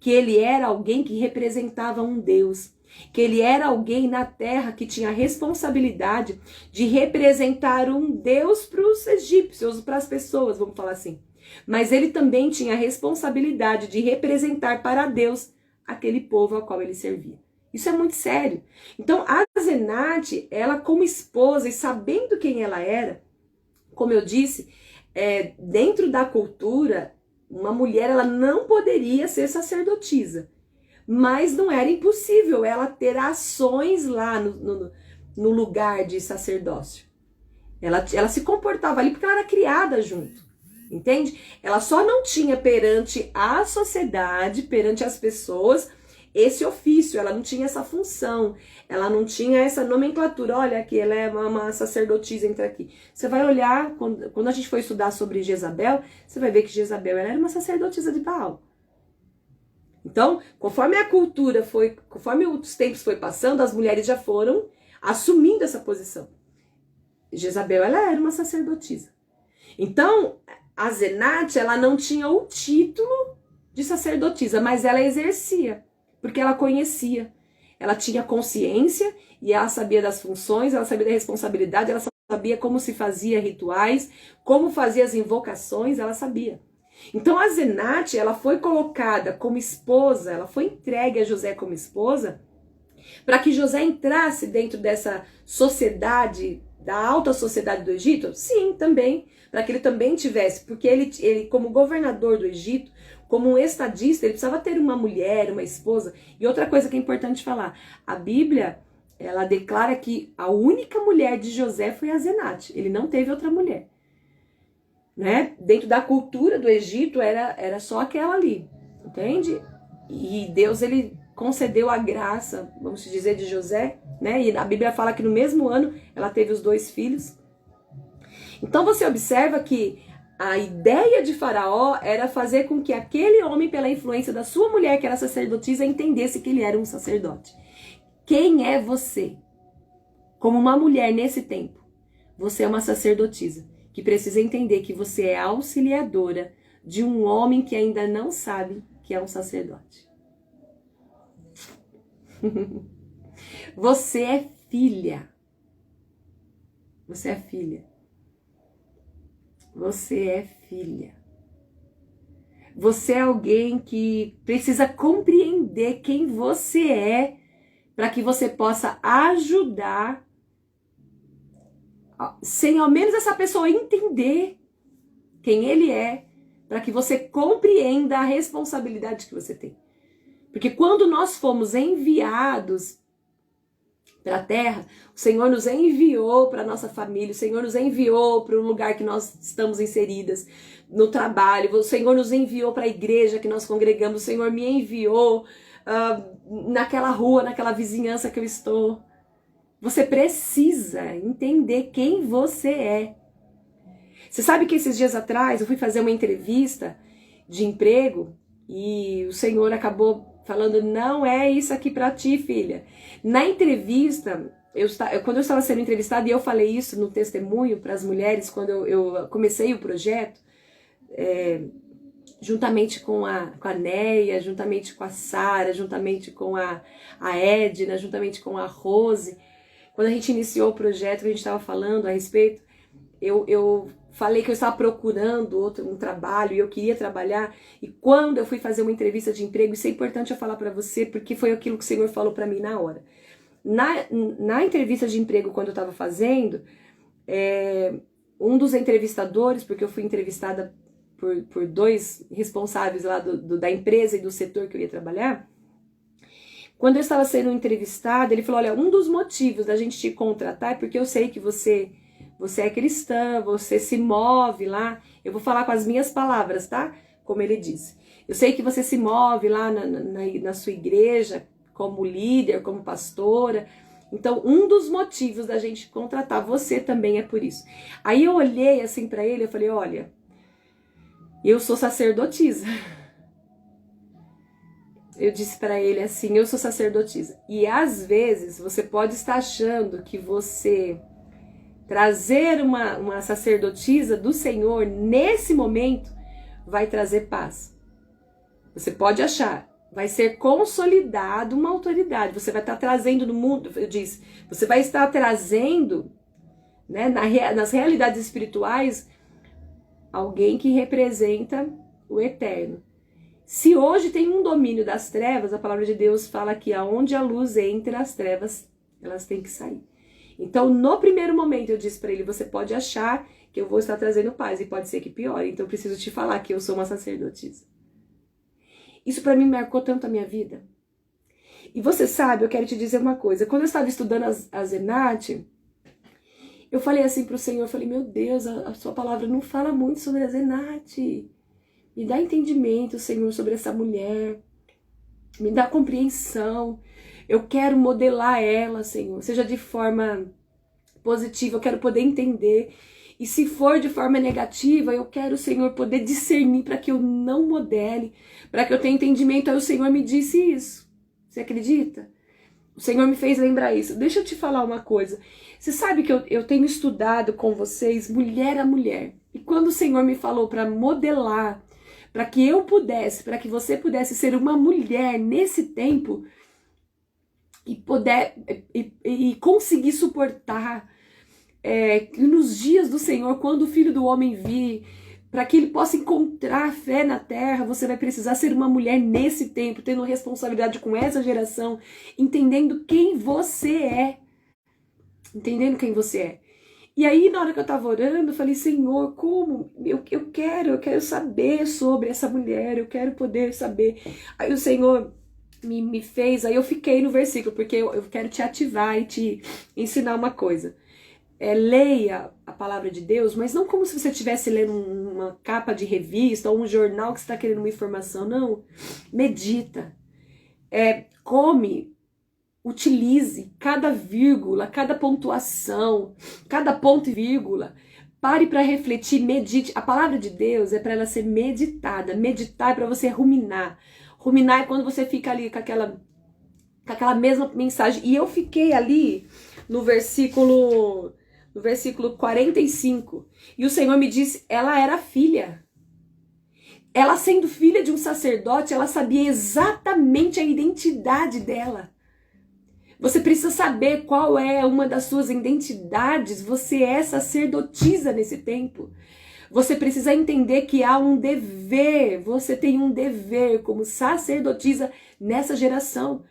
que ele era alguém que representava um Deus, que ele era alguém na terra que tinha a responsabilidade de representar um Deus para os egípcios, para as pessoas, vamos falar assim. Mas ele também tinha a responsabilidade de representar para Deus aquele povo ao qual ele servia. Isso é muito sério. Então, a Asenate, ela como esposa e sabendo quem ela era, como eu disse, dentro da cultura, uma mulher ela não poderia ser sacerdotisa. Mas não era impossível ela ter ações lá no lugar de sacerdócio. Ela se comportava ali porque ela era criada junto. Entende? Ela só não tinha perante a sociedade, perante as pessoas, esse ofício, ela não tinha essa função, ela não tinha essa nomenclatura. Olha aqui, ela é uma sacerdotisa, entra aqui. Você vai olhar, quando a gente for estudar sobre Jezabel, você vai ver que Jezabel ela era uma sacerdotisa de Baal. Então, conforme a cultura foi, conforme os tempos foi passando, as mulheres já foram assumindo essa posição. Jezabel, ela era uma sacerdotisa. Então, a Zenate, ela não tinha o título de sacerdotisa, mas ela exercia, porque ela conhecia. Ela tinha consciência e ela sabia das funções, ela sabia da responsabilidade, ela sabia como se fazia rituais, como fazia as invocações, ela sabia. Então, a Zenate, ela foi colocada como esposa, ela foi entregue a José como esposa, para que José entrasse dentro dessa sociedade, da alta sociedade do Egito? Sim, também, para que ele também tivesse, porque ele como governador do Egito, como um estadista, ele precisava ter uma mulher, uma esposa. E outra coisa que é importante falar, a Bíblia, ela declara que a única mulher de José foi a Zenate, ele não teve outra mulher. Né? Dentro da cultura do Egito era só aquela ali, entende? E Deus, ele concedeu a graça, vamos dizer, de José, né? E a Bíblia fala que no mesmo ano ela teve os 2 filhos. Então você observa que a ideia de Faraó era fazer com que aquele homem, pela influência da sua mulher, que era sacerdotisa, entendesse que ele era um sacerdote. Quem é você? Como uma mulher nesse tempo, você é uma sacerdotisa, que precisa entender que você é auxiliadora de um homem que ainda não sabe que é um sacerdote. Você é filha. Você é filha. Você é filha. Você é alguém que precisa compreender quem você é para que você possa ajudar sem ao menos essa pessoa entender quem ele é, para que você compreenda a responsabilidade que você tem. Porque quando nós fomos enviados para a terra, o Senhor nos enviou para a nossa família, o Senhor nos enviou para o lugar que nós estamos inseridas, no trabalho, o Senhor nos enviou para a igreja que nós congregamos, o Senhor me enviou naquela rua, naquela vizinhança que eu estou. Você precisa entender quem você é. Você sabe que esses dias atrás eu fui fazer uma entrevista de emprego e o Senhor acabou falando, não é isso aqui para ti, filha. Na entrevista, quando eu estava sendo entrevistada, e eu falei isso no testemunho para as mulheres, quando eu comecei o projeto, juntamente com a Neia, juntamente com a Sara, juntamente com a Edna, juntamente com a Rose. Quando a gente iniciou o projeto, que a gente estava falando a respeito, eu falei que eu estava procurando um trabalho e eu queria trabalhar. E quando eu fui fazer uma entrevista de emprego, isso é importante eu falar para você, porque foi aquilo que o Senhor falou para mim na hora. Na entrevista de emprego, quando eu estava fazendo, um dos entrevistadores, porque eu fui entrevistada por 2 responsáveis lá da empresa e do setor que eu ia trabalhar, quando eu estava sendo entrevistada, ele falou, olha, um dos motivos da gente te contratar é porque eu sei que você é cristã, você se move lá, eu vou falar com as minhas palavras, tá? Como ele disse. Eu sei que você se move lá na sua igreja, como líder, como pastora. Então, um dos motivos da gente contratar você também é por isso. Aí eu olhei assim para ele, eu falei, olha, eu sou sacerdotisa. Eu disse para ele assim, eu sou sacerdotisa. E às vezes você pode estar achando que você trazer uma sacerdotisa do Senhor nesse momento vai trazer paz. Você pode achar, vai ser consolidado uma autoridade. Você vai estar trazendo no mundo, eu disse, você vai estar trazendo, né, nas realidades espirituais alguém que representa o eterno. Se hoje tem um domínio das trevas, a palavra de Deus fala que aonde a luz entra, as trevas, elas têm que sair. Então, no primeiro momento, eu disse para ele, você pode achar que eu vou estar trazendo paz, e pode ser que piore, então eu preciso te falar que eu sou uma sacerdotisa. Isso para mim marcou tanto a minha vida. E você sabe, eu quero te dizer uma coisa, quando eu estava estudando a Zenate, eu falei assim para o Senhor, eu falei, meu Deus, a sua palavra não fala muito sobre a Zenate. Me dá entendimento, Senhor, sobre essa mulher. Me dá compreensão. Eu quero modelar ela, Senhor, seja de forma positiva, eu quero poder entender. E se for de forma negativa, eu quero, Senhor, poder discernir para que eu não modele, para que eu tenha entendimento. Aí o Senhor me disse isso. Você acredita? O Senhor me fez lembrar isso. Deixa eu te falar uma coisa. Você sabe que eu tenho estudado com vocês, mulher a mulher. E quando o Senhor me falou para modelar, para que eu pudesse, para que você pudesse ser uma mulher nesse tempo e conseguir suportar nos dias do Senhor, quando o Filho do Homem vir, para que ele possa encontrar fé na terra, você vai precisar ser uma mulher nesse tempo, tendo responsabilidade com essa geração, entendendo quem você é. Entendendo quem você é. E aí, na hora que eu tava orando, eu falei, Senhor, como? Eu quero saber sobre essa mulher, eu quero poder saber. Aí o Senhor me fez, aí eu fiquei no versículo, porque eu quero te ativar e te ensinar uma coisa. Leia a palavra de Deus, mas não como se você estivesse lendo uma capa de revista ou um jornal que você está querendo uma informação, não. Medita. Come. Utilize cada vírgula, cada pontuação, cada ponto e vírgula. Pare para refletir, medite. A palavra de Deus é para ela ser meditada. Meditar é para você ruminar. Ruminar é quando você fica ali com aquela mesma mensagem. E eu fiquei ali no versículo 45. E o Senhor me disse, ela era filha. Ela sendo filha de um sacerdote, ela sabia exatamente a identidade dela. Você precisa saber qual é uma das suas identidades. Você é sacerdotisa nesse tempo. Você precisa entender que há um dever. Você tem um dever como sacerdotisa nessa geração.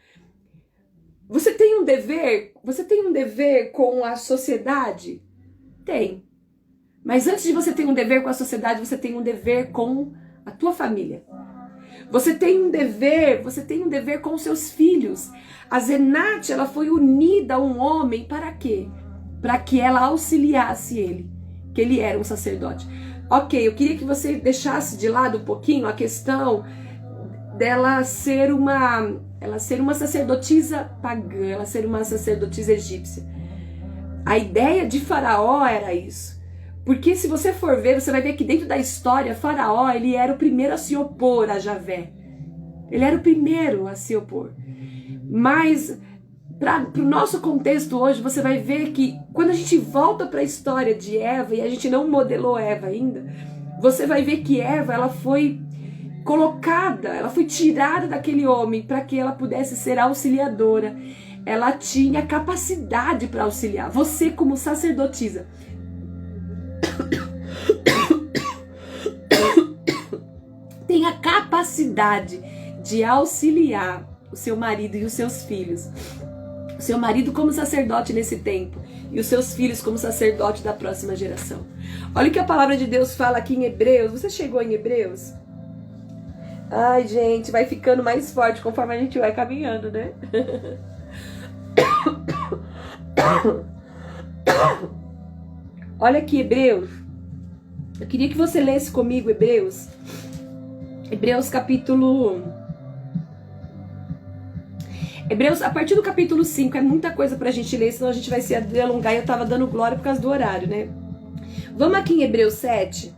Você tem um dever? Você tem um dever com a sociedade? Tem. Mas antes de você ter um dever com a sociedade, você tem um dever com a tua família. Você tem um dever com os seus filhos. A Zenate, ela foi unida a um homem para quê? Para que ela auxiliasse ele, que ele era um sacerdote. Ok, eu queria que você deixasse de lado um pouquinho a questão dela ser uma sacerdotisa pagã, ela ser uma sacerdotisa egípcia. A ideia de Faraó era isso. Porque se você for ver, você vai ver que dentro da história, Faraó, ele era o primeiro a se opor a Javé. Ele era o primeiro a se opor. Mas, para o nosso contexto hoje, você vai ver que quando a gente volta para a história de Eva, e a gente não modelou Eva ainda, você vai ver que Eva, ela foi colocada, ela foi tirada daquele homem para que ela pudesse ser auxiliadora. Ela tinha capacidade para auxiliar. Você, como sacerdotisa, tem a capacidade de auxiliar o seu marido e os seus filhos. O seu marido como sacerdote nesse tempo e os seus filhos como sacerdote da próxima geração. Olha o que a palavra de Deus fala aqui em Hebreus. Você chegou em Hebreus? Ai, gente, vai ficando mais forte conforme a gente vai caminhando, né? Olha aqui, Hebreus. Eu queria que você lesse comigo Hebreus. Hebreus capítulo... Hebreus, a partir do capítulo 5, é muita coisa pra gente ler, senão a gente vai se alongar e eu tava dando glória por causa do horário, né? Vamos aqui em Hebreus 7,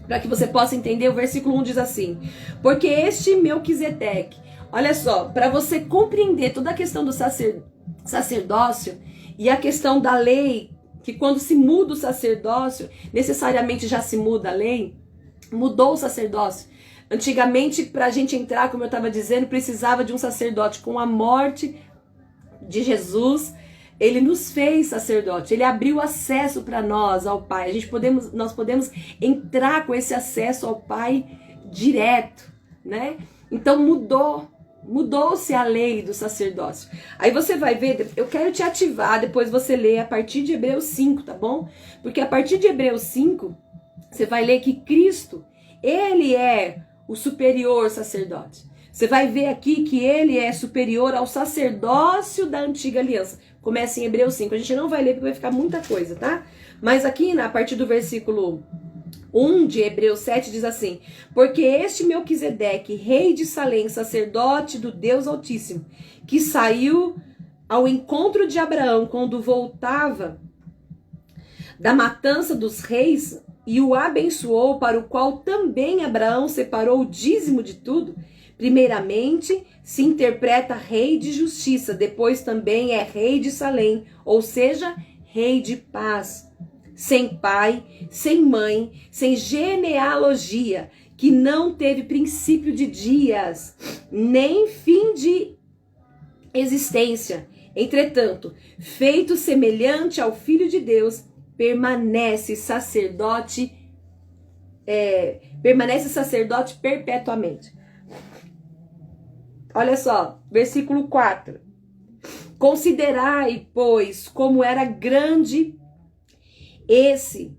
para que você possa entender. O versículo 1 diz assim: porque este Melquisedeque, olha só, para você compreender toda a questão do sacerdócio e a questão da lei, que quando se muda o sacerdócio, necessariamente já se muda a lei, mudou o sacerdócio. Antigamente, para a gente entrar, como eu estava dizendo, precisava de um sacerdote. Com a morte de Jesus, ele nos fez sacerdote. Ele abriu acesso para nós ao Pai. Nós podemos entrar com esse acesso ao Pai direto, né? Então mudou-se a lei do sacerdócio. Aí você vai ver, eu quero te ativar, depois você lê a partir de Hebreus 5, tá bom? Porque a partir de Hebreus 5, você vai ler que Cristo, ele é o superior sacerdote. Você vai ver aqui que ele é superior ao sacerdócio da antiga aliança. Começa em Hebreus 5. A gente não vai ler porque vai ficar muita coisa, tá? Mas aqui, a partir do versículo 1 de Hebreus 7 diz assim: porque este Melquisedeque, rei de Salém, sacerdote do Deus Altíssimo, que saiu ao encontro de Abraão quando voltava da matança dos reis e o abençoou, para o qual também Abraão separou o dízimo de tudo, primeiramente se interpreta rei de justiça, depois também é rei de Salém, ou seja, rei de paz, sem pai, sem mãe, sem genealogia, que não teve princípio de dias, nem fim de existência. Entretanto, feito semelhante ao Filho de Deus, permanece sacerdote perpetuamente. Olha só, versículo 4. Considerai, pois, como era grande esse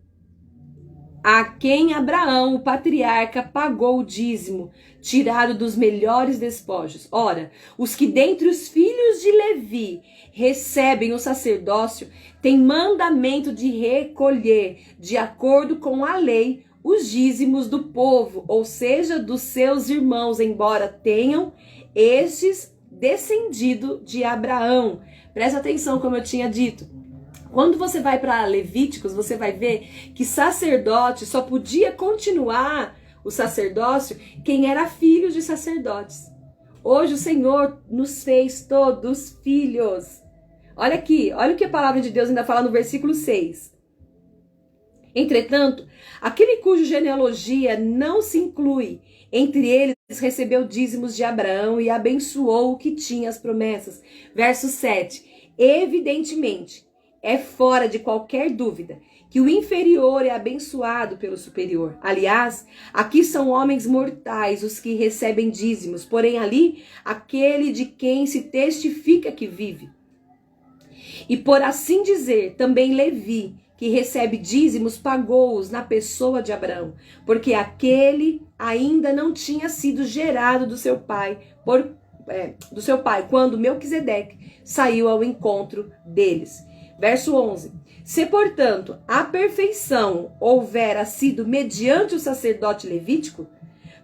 a quem Abraão, o patriarca, pagou o dízimo, tirado dos melhores despojos. Ora, os que dentre os filhos de Levi recebem o sacerdócio têm mandamento de recolher, de acordo com a lei, os dízimos do povo, ou seja, dos seus irmãos, embora tenham estes descendido de Abraão. Presta atenção, como eu tinha dito. Quando você vai para Levíticos, você vai ver que sacerdote só podia continuar o sacerdócio quem era filho de sacerdotes. Hoje o Senhor nos fez todos filhos. Olha aqui, olha o que a palavra de Deus ainda fala no versículo 6. Entretanto, aquele cuja genealogia não se inclui entre eles recebeu dízimos de Abraão e abençoou o que tinha as promessas. Verso 7. Evidentemente, é fora de qualquer dúvida que o inferior é abençoado pelo superior. Aliás, aqui são homens mortais os que recebem dízimos, porém ali, aquele de quem se testifica que vive. E por assim dizer, também Levi, que recebe dízimos, pagou-os na pessoa de Abraão, porque aquele ainda não tinha sido gerado do seu pai, quando Melquisedeque saiu ao encontro deles. Verso 11. Se, portanto, a perfeição houvera sido mediante o sacerdote levítico,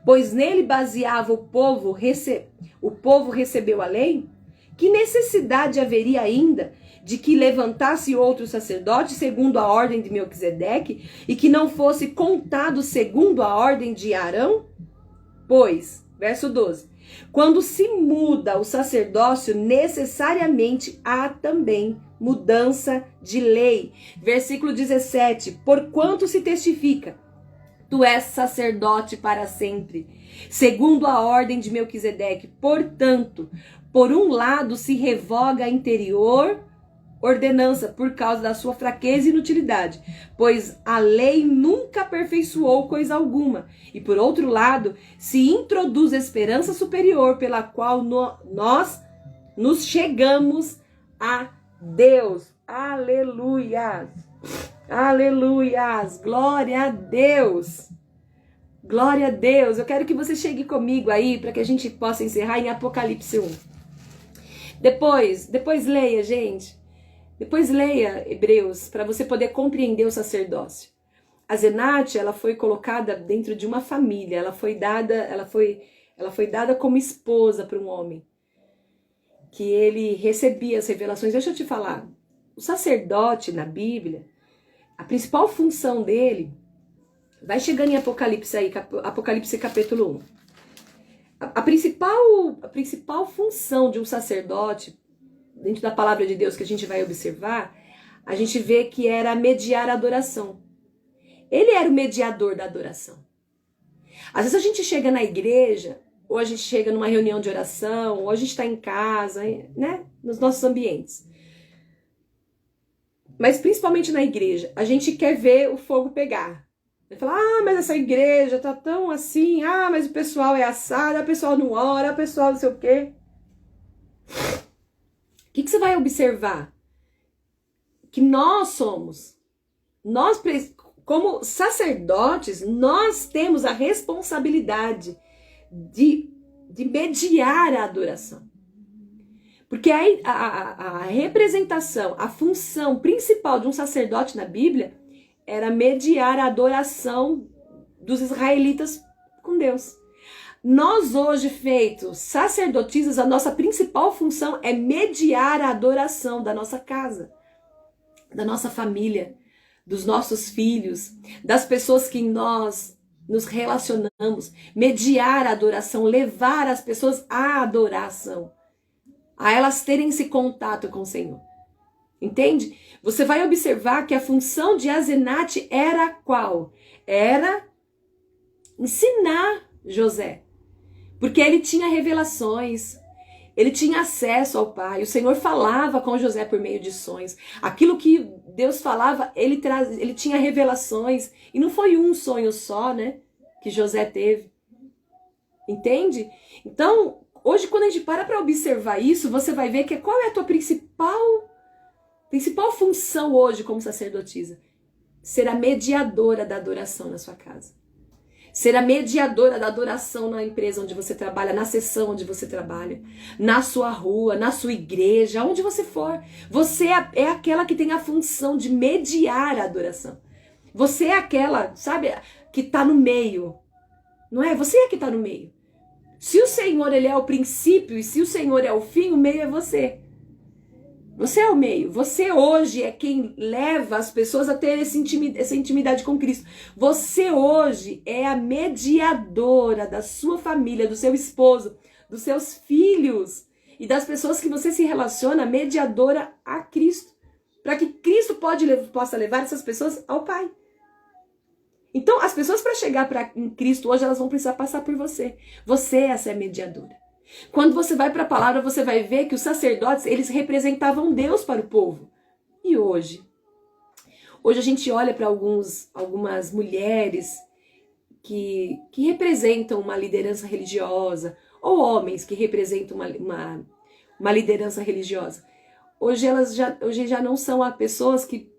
pois nele baseava o povo recebeu a lei, que necessidade haveria ainda de que levantasse outro sacerdote segundo a ordem de Melquisedeque e que não fosse contado segundo a ordem de Arão? Pois, verso 12, quando se muda o sacerdócio, necessariamente há também mudança de lei. Versículo 17, porquanto se testifica, tu és sacerdote para sempre, segundo a ordem de Melquisedeque. Portanto, por um lado se revoga a interior ordenança por causa da sua fraqueza e inutilidade, pois a lei nunca aperfeiçoou coisa alguma. E por outro lado, se introduz esperança superior pela qual nós nos chegamos a Deus. Aleluias! Aleluias! Glória a Deus! Glória a Deus! Eu quero que você chegue comigo aí para que a gente possa encerrar em Apocalipse 1. Depois leia, gente. Depois leia Hebreus, para você poder compreender o sacerdócio. A Zenate, ela foi colocada dentro de uma família, ela foi dada como esposa para um homem, que ele recebia as revelações. Deixa eu te falar, o sacerdote na Bíblia, a principal função dele, vai chegando em Apocalipse aí, Apocalipse capítulo 1. A principal função de um sacerdote, dentro da palavra de Deus que a gente vai observar, a gente vê que era mediar a adoração. Ele era o mediador da adoração. Às vezes a gente chega na igreja, ou a gente chega numa reunião de oração, ou a gente está em casa, né? Nos nossos ambientes. Mas principalmente na igreja, a gente quer ver o fogo pegar. Vai falar, mas essa igreja tá tão assim, mas o pessoal é assado, o pessoal não ora, o pessoal não sei o quê. O que você vai observar? Que nós como sacerdotes, nós temos a responsabilidade de mediar a adoração. Porque a representação, a função principal de um sacerdote na Bíblia era mediar a adoração dos israelitas com Deus. Nós hoje, feitos sacerdotisas, a nossa principal função é mediar a adoração da nossa casa, da nossa família, dos nossos filhos, das pessoas que nós nos relacionamos, mediar a adoração, levar as pessoas à adoração, a elas terem esse contato com o Senhor. Entende? Você vai observar que a função de Asenate era qual? Era ensinar José. Porque ele tinha revelações, ele tinha acesso ao Pai, o Senhor falava com José por meio de sonhos. Aquilo que Deus falava, ele tinha revelações. E não foi um sonho só, né, que José teve. Entende? Então, hoje quando a gente para observar isso, você vai ver que qual é a tua principal função hoje como sacerdotisa? Ser a mediadora da adoração na sua casa. Ser a mediadora da adoração na empresa onde você trabalha, na seção onde você trabalha, na sua rua, na sua igreja, onde você for. Você é aquela que tem a função de mediar a adoração. Você é aquela, sabe, que está no meio. Não é? Você é que está no meio. Se o Senhor, ele é o princípio e se o Senhor é o fim, o meio é você. Você é o meio. Você hoje é quem leva as pessoas a ter essa intimidade com Cristo. Você hoje é a mediadora da sua família, do seu esposo, dos seus filhos e das pessoas que você se relaciona, mediadora a Cristo. Para que Cristo possa levar essas pessoas ao Pai. Então, as pessoas para chegar em Cristo hoje, elas vão precisar passar por você. Você essa é a mediadora. Quando você vai para a palavra, você vai ver que os sacerdotes, eles representavam Deus para o povo. E hoje? Hoje a gente olha para algumas mulheres que representam uma liderança religiosa, ou homens que representam uma liderança religiosa. Hoje já não são as pessoas que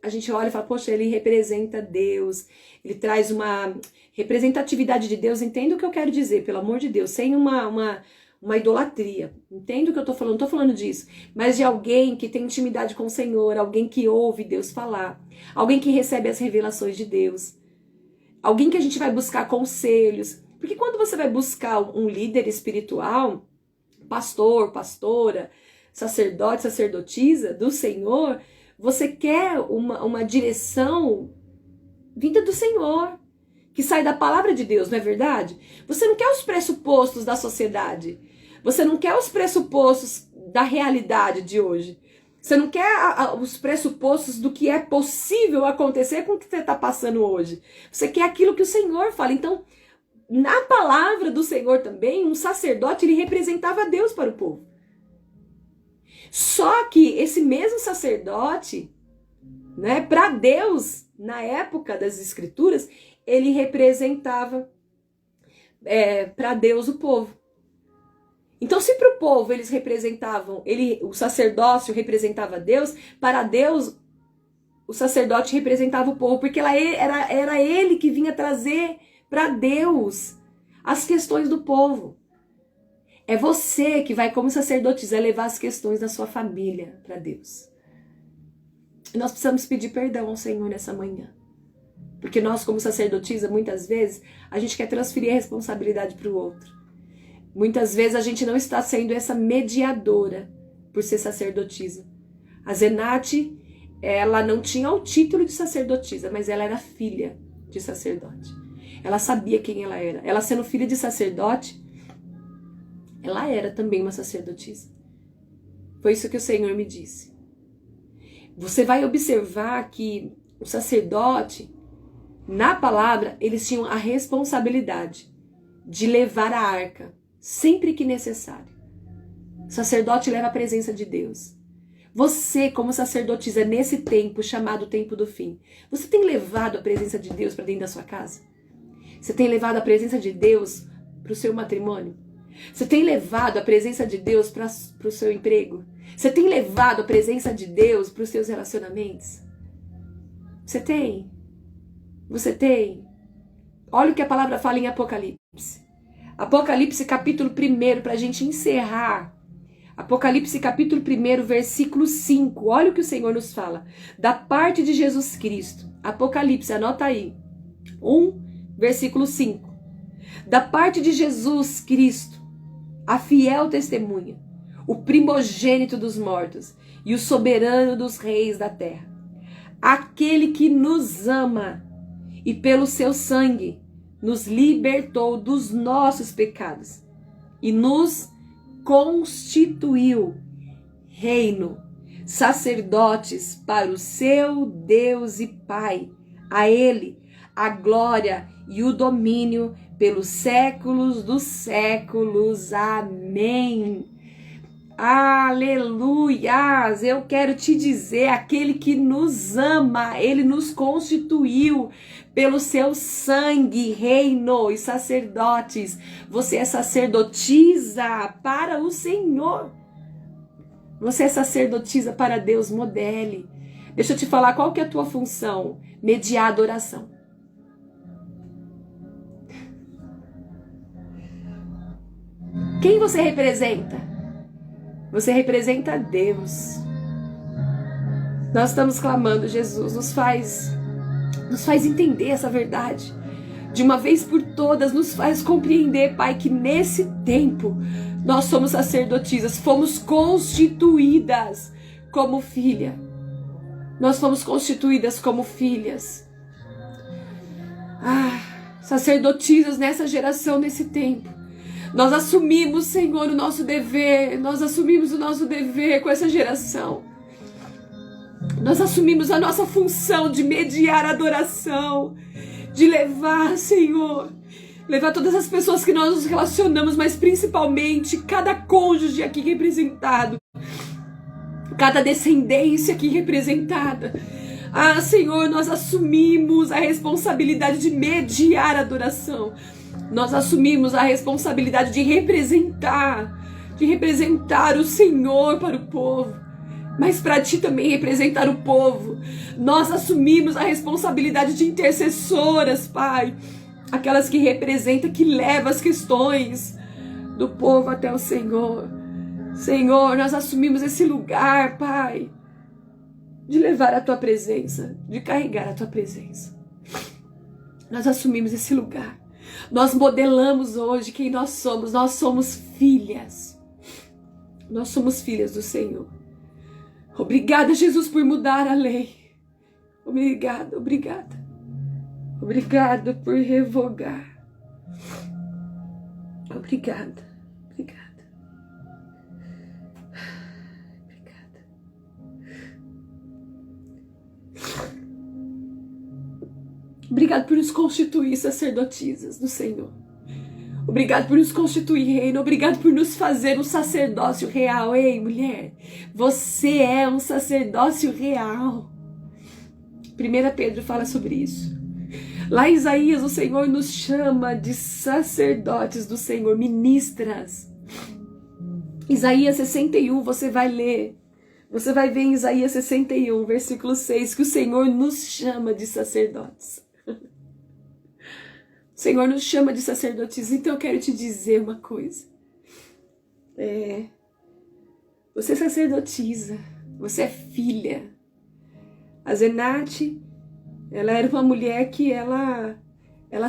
a gente olha e fala, poxa, ele representa Deus, ele traz uma representatividade de Deus. Entenda o que eu quero dizer, pelo amor de Deus, sem uma idolatria. Entenda o que eu tô falando, não tô falando disso, mas de alguém que tem intimidade com o Senhor, alguém que ouve Deus falar, alguém que recebe as revelações de Deus, alguém que a gente vai buscar conselhos. Porque quando você vai buscar um líder espiritual, pastor, pastora, sacerdote, sacerdotisa do Senhor, você quer uma direção vinda do Senhor, que sai da palavra de Deus, não é verdade? Você não quer os pressupostos da sociedade. Você não quer os pressupostos da realidade de hoje. Você não quer os pressupostos do que é possível acontecer com o que você está passando hoje. Você quer aquilo que o Senhor fala. Então, na palavra do Senhor também, um sacerdote, ele representava Deus para o povo. Só que esse mesmo sacerdote, né, para Deus, na época das Escrituras, ele representava para Deus o povo. Então, se para o povo eles representavam, o sacerdócio representava Deus, para Deus o sacerdote representava o povo, porque era ele que vinha trazer para Deus as questões do povo. É você que vai, como sacerdotisa, levar as questões da sua família para Deus. E nós precisamos pedir perdão ao Senhor nessa manhã. Porque nós, como sacerdotisa, muitas vezes, a gente quer transferir a responsabilidade para o outro. Muitas vezes a gente não está sendo essa mediadora por ser sacerdotisa. A Zenate, ela não tinha o título de sacerdotisa, mas ela era filha de sacerdote. Ela sabia quem ela era. Ela sendo filha de sacerdote, ela era também uma sacerdotisa. Foi isso que o Senhor me disse. Você vai observar que o sacerdote, na palavra, eles tinham a responsabilidade de levar a arca, sempre que necessário. O sacerdote leva a presença de Deus. Você, como sacerdotisa, nesse tempo chamado tempo do fim, você tem levado a presença de Deus para dentro da sua casa? Você tem levado a presença de Deus para o seu matrimônio? Você tem levado a presença de Deus para o seu emprego? Você tem levado a presença de Deus para os seus relacionamentos? Você tem? Você tem? Olha o que a palavra fala em Apocalipse. Apocalipse capítulo 1, para a gente encerrar. Apocalipse capítulo 1, versículo 5. Olha o que o Senhor nos fala. Da parte de Jesus Cristo. Apocalipse, anota aí. 1, Versículo 5. Da parte de Jesus Cristo, a fiel testemunha, o primogênito dos mortos e o soberano dos reis da terra, aquele que nos ama e pelo seu sangue nos libertou dos nossos pecados e nos constituiu reino, sacerdotes para o seu Deus e Pai. A ele a glória e o domínio pelos séculos dos séculos. Amém. Aleluias! Eu quero te dizer, aquele que nos ama, ele nos constituiu pelo seu sangue, reino e sacerdotes. Você é sacerdotisa para o Senhor. Você é sacerdotisa para Deus, modele. Deixa eu te falar qual que é a tua função: mediar a adoração. Quem você representa? Você representa Deus. Nós estamos clamando, Jesus, nos faz entender essa verdade. De uma vez por todas, nos faz compreender, Pai, que nesse tempo nós somos sacerdotisas, fomos constituídas como filha. Nós fomos constituídas como filhas. Sacerdotisas nessa geração, nesse tempo. Nós assumimos, Senhor, o nosso dever. Nós assumimos o nosso dever com essa geração. Nós assumimos a nossa função de mediar a adoração, de levar, Senhor, levar todas as pessoas que nós nos relacionamos, mas principalmente cada cônjuge aqui representado, cada descendência aqui representada. Senhor, nós assumimos a responsabilidade de mediar a adoração. Nós assumimos a responsabilidade de representar o Senhor para o povo, mas para Ti também representar o povo. Nós assumimos a responsabilidade de intercessoras, Pai, aquelas que representam, que levam as questões do povo até o Senhor. Senhor, nós assumimos esse lugar, Pai, de levar a Tua presença, de carregar a Tua presença. Nós assumimos esse lugar. Nós modelamos hoje quem nós somos. Nós somos filhas. Nós somos filhas do Senhor. Obrigada, Jesus, por mudar a lei. Obrigada, obrigada. Obrigada por revogar. Obrigada, obrigada. Obrigada. Obrigado por nos constituir sacerdotisas do Senhor. Obrigado por nos constituir reino. Obrigado por nos fazer um sacerdócio real. Ei, mulher, você é um sacerdócio real. 1 Pedro fala sobre isso. Lá em Isaías, o Senhor nos chama de sacerdotes do Senhor, ministras. Isaías 61, você vai ler. Você vai ver em Isaías 61, versículo 6, que o Senhor nos chama de sacerdotes. O Senhor nos chama de sacerdotes. Então eu quero te dizer uma coisa. Você é sacerdotisa. Você é filha. A Zenate, ela era uma mulher que ela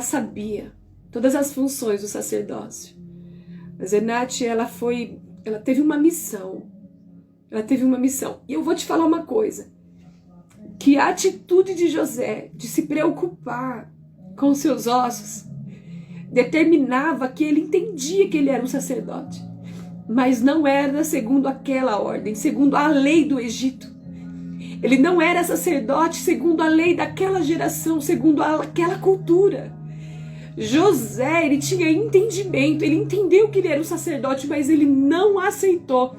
sabia todas as funções do sacerdócio. A Zenate, ela teve uma missão. Ela teve uma missão. E eu vou te falar uma coisa. Que a atitude de José de se preocupar com seus ossos determinava que ele entendia que ele era um sacerdote. Mas não era segundo aquela ordem, segundo a lei do Egito. Ele não era sacerdote segundo a lei daquela geração, segundo aquela cultura. José, ele tinha entendimento, ele entendeu que ele era um sacerdote, mas ele não aceitou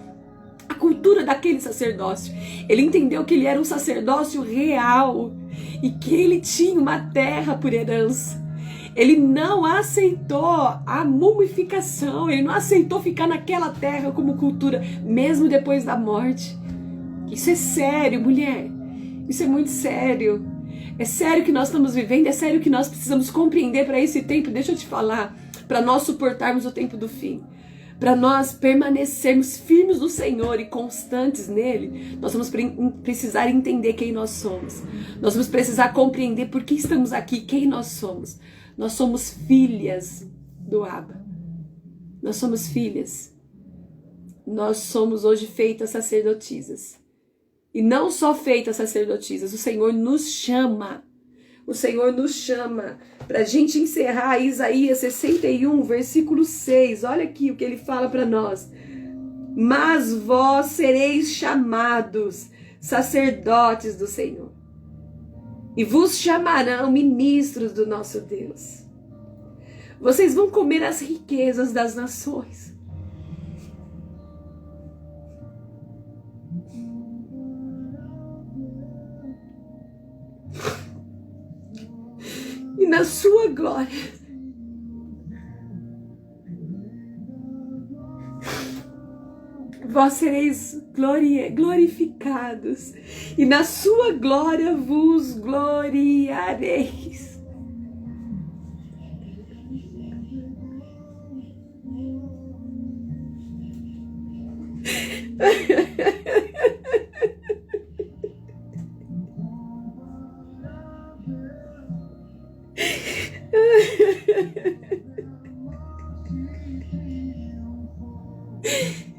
a cultura daquele sacerdócio. Ele entendeu que ele era um sacerdócio real e que ele tinha uma terra por herança. Ele não aceitou a mumificação, ele não aceitou ficar naquela terra como cultura, mesmo depois da morte. Isso é sério, mulher. Isso é muito sério. É sério que nós estamos vivendo, é sério que nós precisamos compreender para esse tempo. Deixa eu te falar, para nós suportarmos o tempo do fim. Para nós permanecermos firmes no Senhor e constantes nele, nós vamos precisar entender quem nós somos. Nós vamos precisar compreender por que estamos aqui, quem nós somos. Nós somos filhas do Abba. Nós somos filhas. Nós somos hoje feitas sacerdotisas. E não só feitas sacerdotisas, o Senhor nos chama. O Senhor nos chama para a gente encerrar Isaías 61, versículo 6. Olha aqui o que ele fala para nós. Mas vós sereis chamados sacerdotes do Senhor, e vos chamarão ministros do nosso Deus. Vocês vão comer as riquezas das nações. E na sua glória, vós sereis glorificados, e na sua glória vos gloriareis.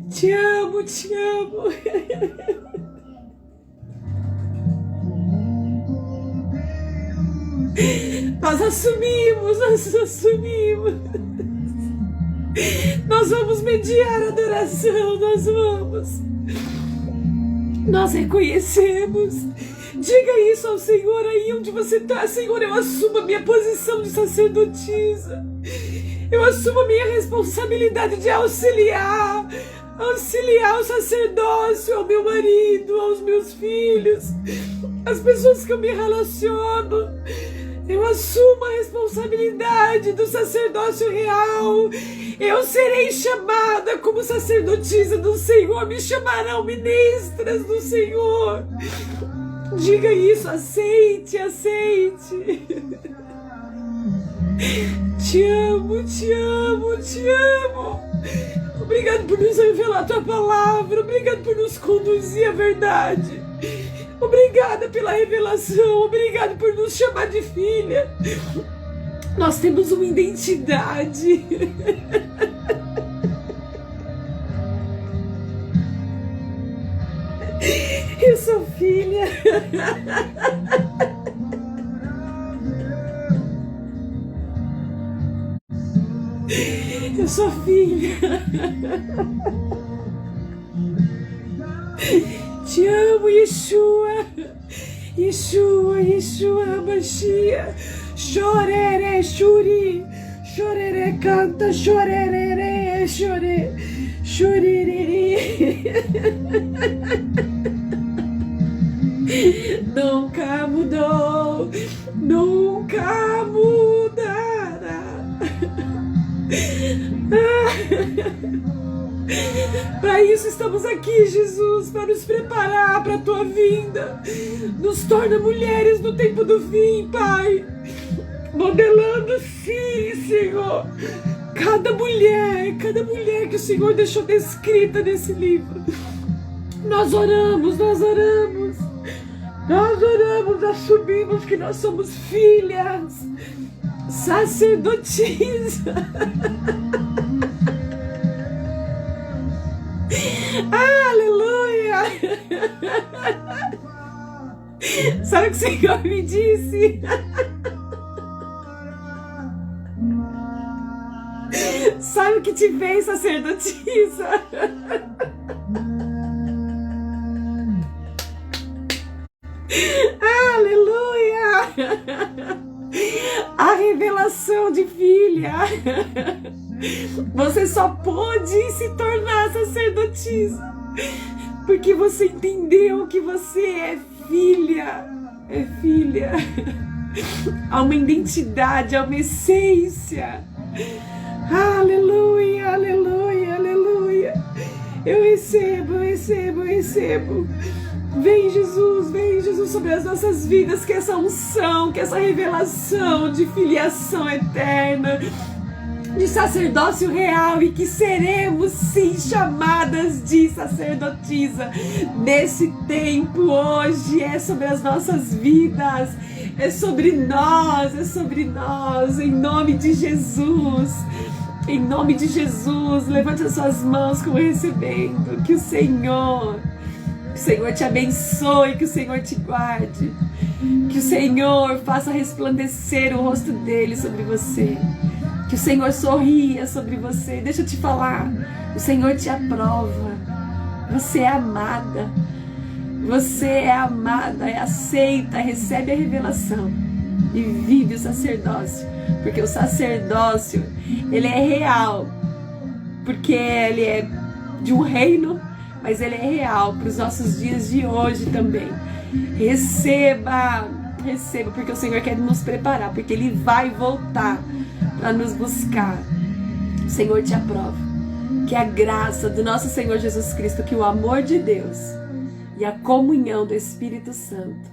Te amo, te amo. Nós assumimos. Nós vamos mediar a adoração, nós reconhecemos. Diga isso ao Senhor aí onde você está. Senhor, eu assumo a minha posição de sacerdotisa. Eu assumo a minha responsabilidade de auxiliar o sacerdócio ao meu marido, aos meus filhos, às pessoas que eu me relaciono. Eu assumo a responsabilidade do sacerdócio real. Eu serei chamada como sacerdotisa do Senhor. Me chamarão ministras do Senhor. Diga isso, aceite. Te amo. Obrigado por nos revelar a tua palavra. Obrigado por nos conduzir à verdade. Obrigada pela revelação. Obrigado por nos chamar de filha. Nós temos uma identidade. Eu sou filha. Eu sou filha. Te amo, Yeshua. Yeshua, Mashiach. Chorere, churi. Chorere, canta, chorere, chore. Chorere. Nunca mudou. Nunca mudará. Para isso estamos aqui, Jesus, para nos preparar para a tua vinda. Nos torna mulheres no tempo do fim, Pai, modelando, sim, Senhor, cada mulher que o Senhor deixou descrita nesse livro. Nós oramos, assumimos que nós somos filhas sacerdotisas. Aleluia! Sabe o que o Senhor me disse? Sabe o que te fez sacerdotisa? Aleluia! A revelação de filha. Você só pôde se tornar sacerdotisa porque você entendeu que você é filha. É filha. Há uma identidade, há uma essência. Aleluia, aleluia, aleluia. Eu recebo. Vem Jesus sobre as nossas vidas, que essa unção, que essa revelação de filiação eterna, de sacerdócio real, e que seremos sim chamadas de sacerdotisa nesse tempo. Hoje é sobre as nossas vidas, É sobre nós, em nome de Jesus. Em nome de Jesus, levante as suas mãos como recebendo. Que o Senhor te abençoe, que o Senhor te guarde. Que o Senhor faça resplandecer o rosto dele sobre você. Que o Senhor sorria sobre você. Deixa eu te falar, o Senhor te aprova. Você é amada. Você é amada, é aceita, recebe a revelação e vive o sacerdócio. Porque o sacerdócio, ele é real. Porque ele é de um reino, mas ele é real para os nossos dias de hoje também. Receba, porque o Senhor quer nos preparar, porque Ele vai voltar para nos buscar. O Senhor te aprova. Que a graça do nosso Senhor Jesus Cristo, que o amor de Deus e a comunhão do Espírito Santo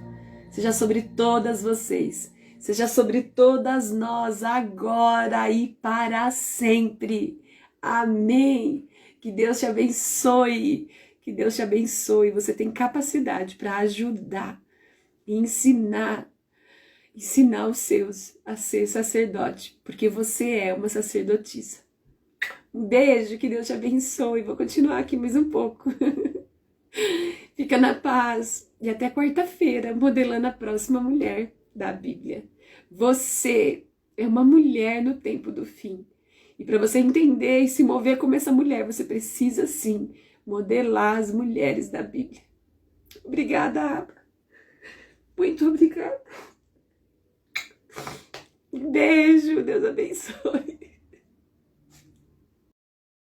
seja sobre todas vocês, seja sobre todas nós, agora e para sempre. Amém. Que Deus te abençoe. Que Deus te abençoe. Você tem capacidade para ajudar e ensinar os seus a ser sacerdote, porque você é uma sacerdotisa. Um beijo, que Deus te abençoe. Vou continuar aqui mais um pouco. Fica na paz e até quarta-feira, modelando a próxima mulher da Bíblia. Você é uma mulher no tempo do fim. E para você entender e se mover como essa mulher, você precisa sim modelar as mulheres da Bíblia. Obrigada, Abra. Muito obrigada. Um beijo, Deus abençoe.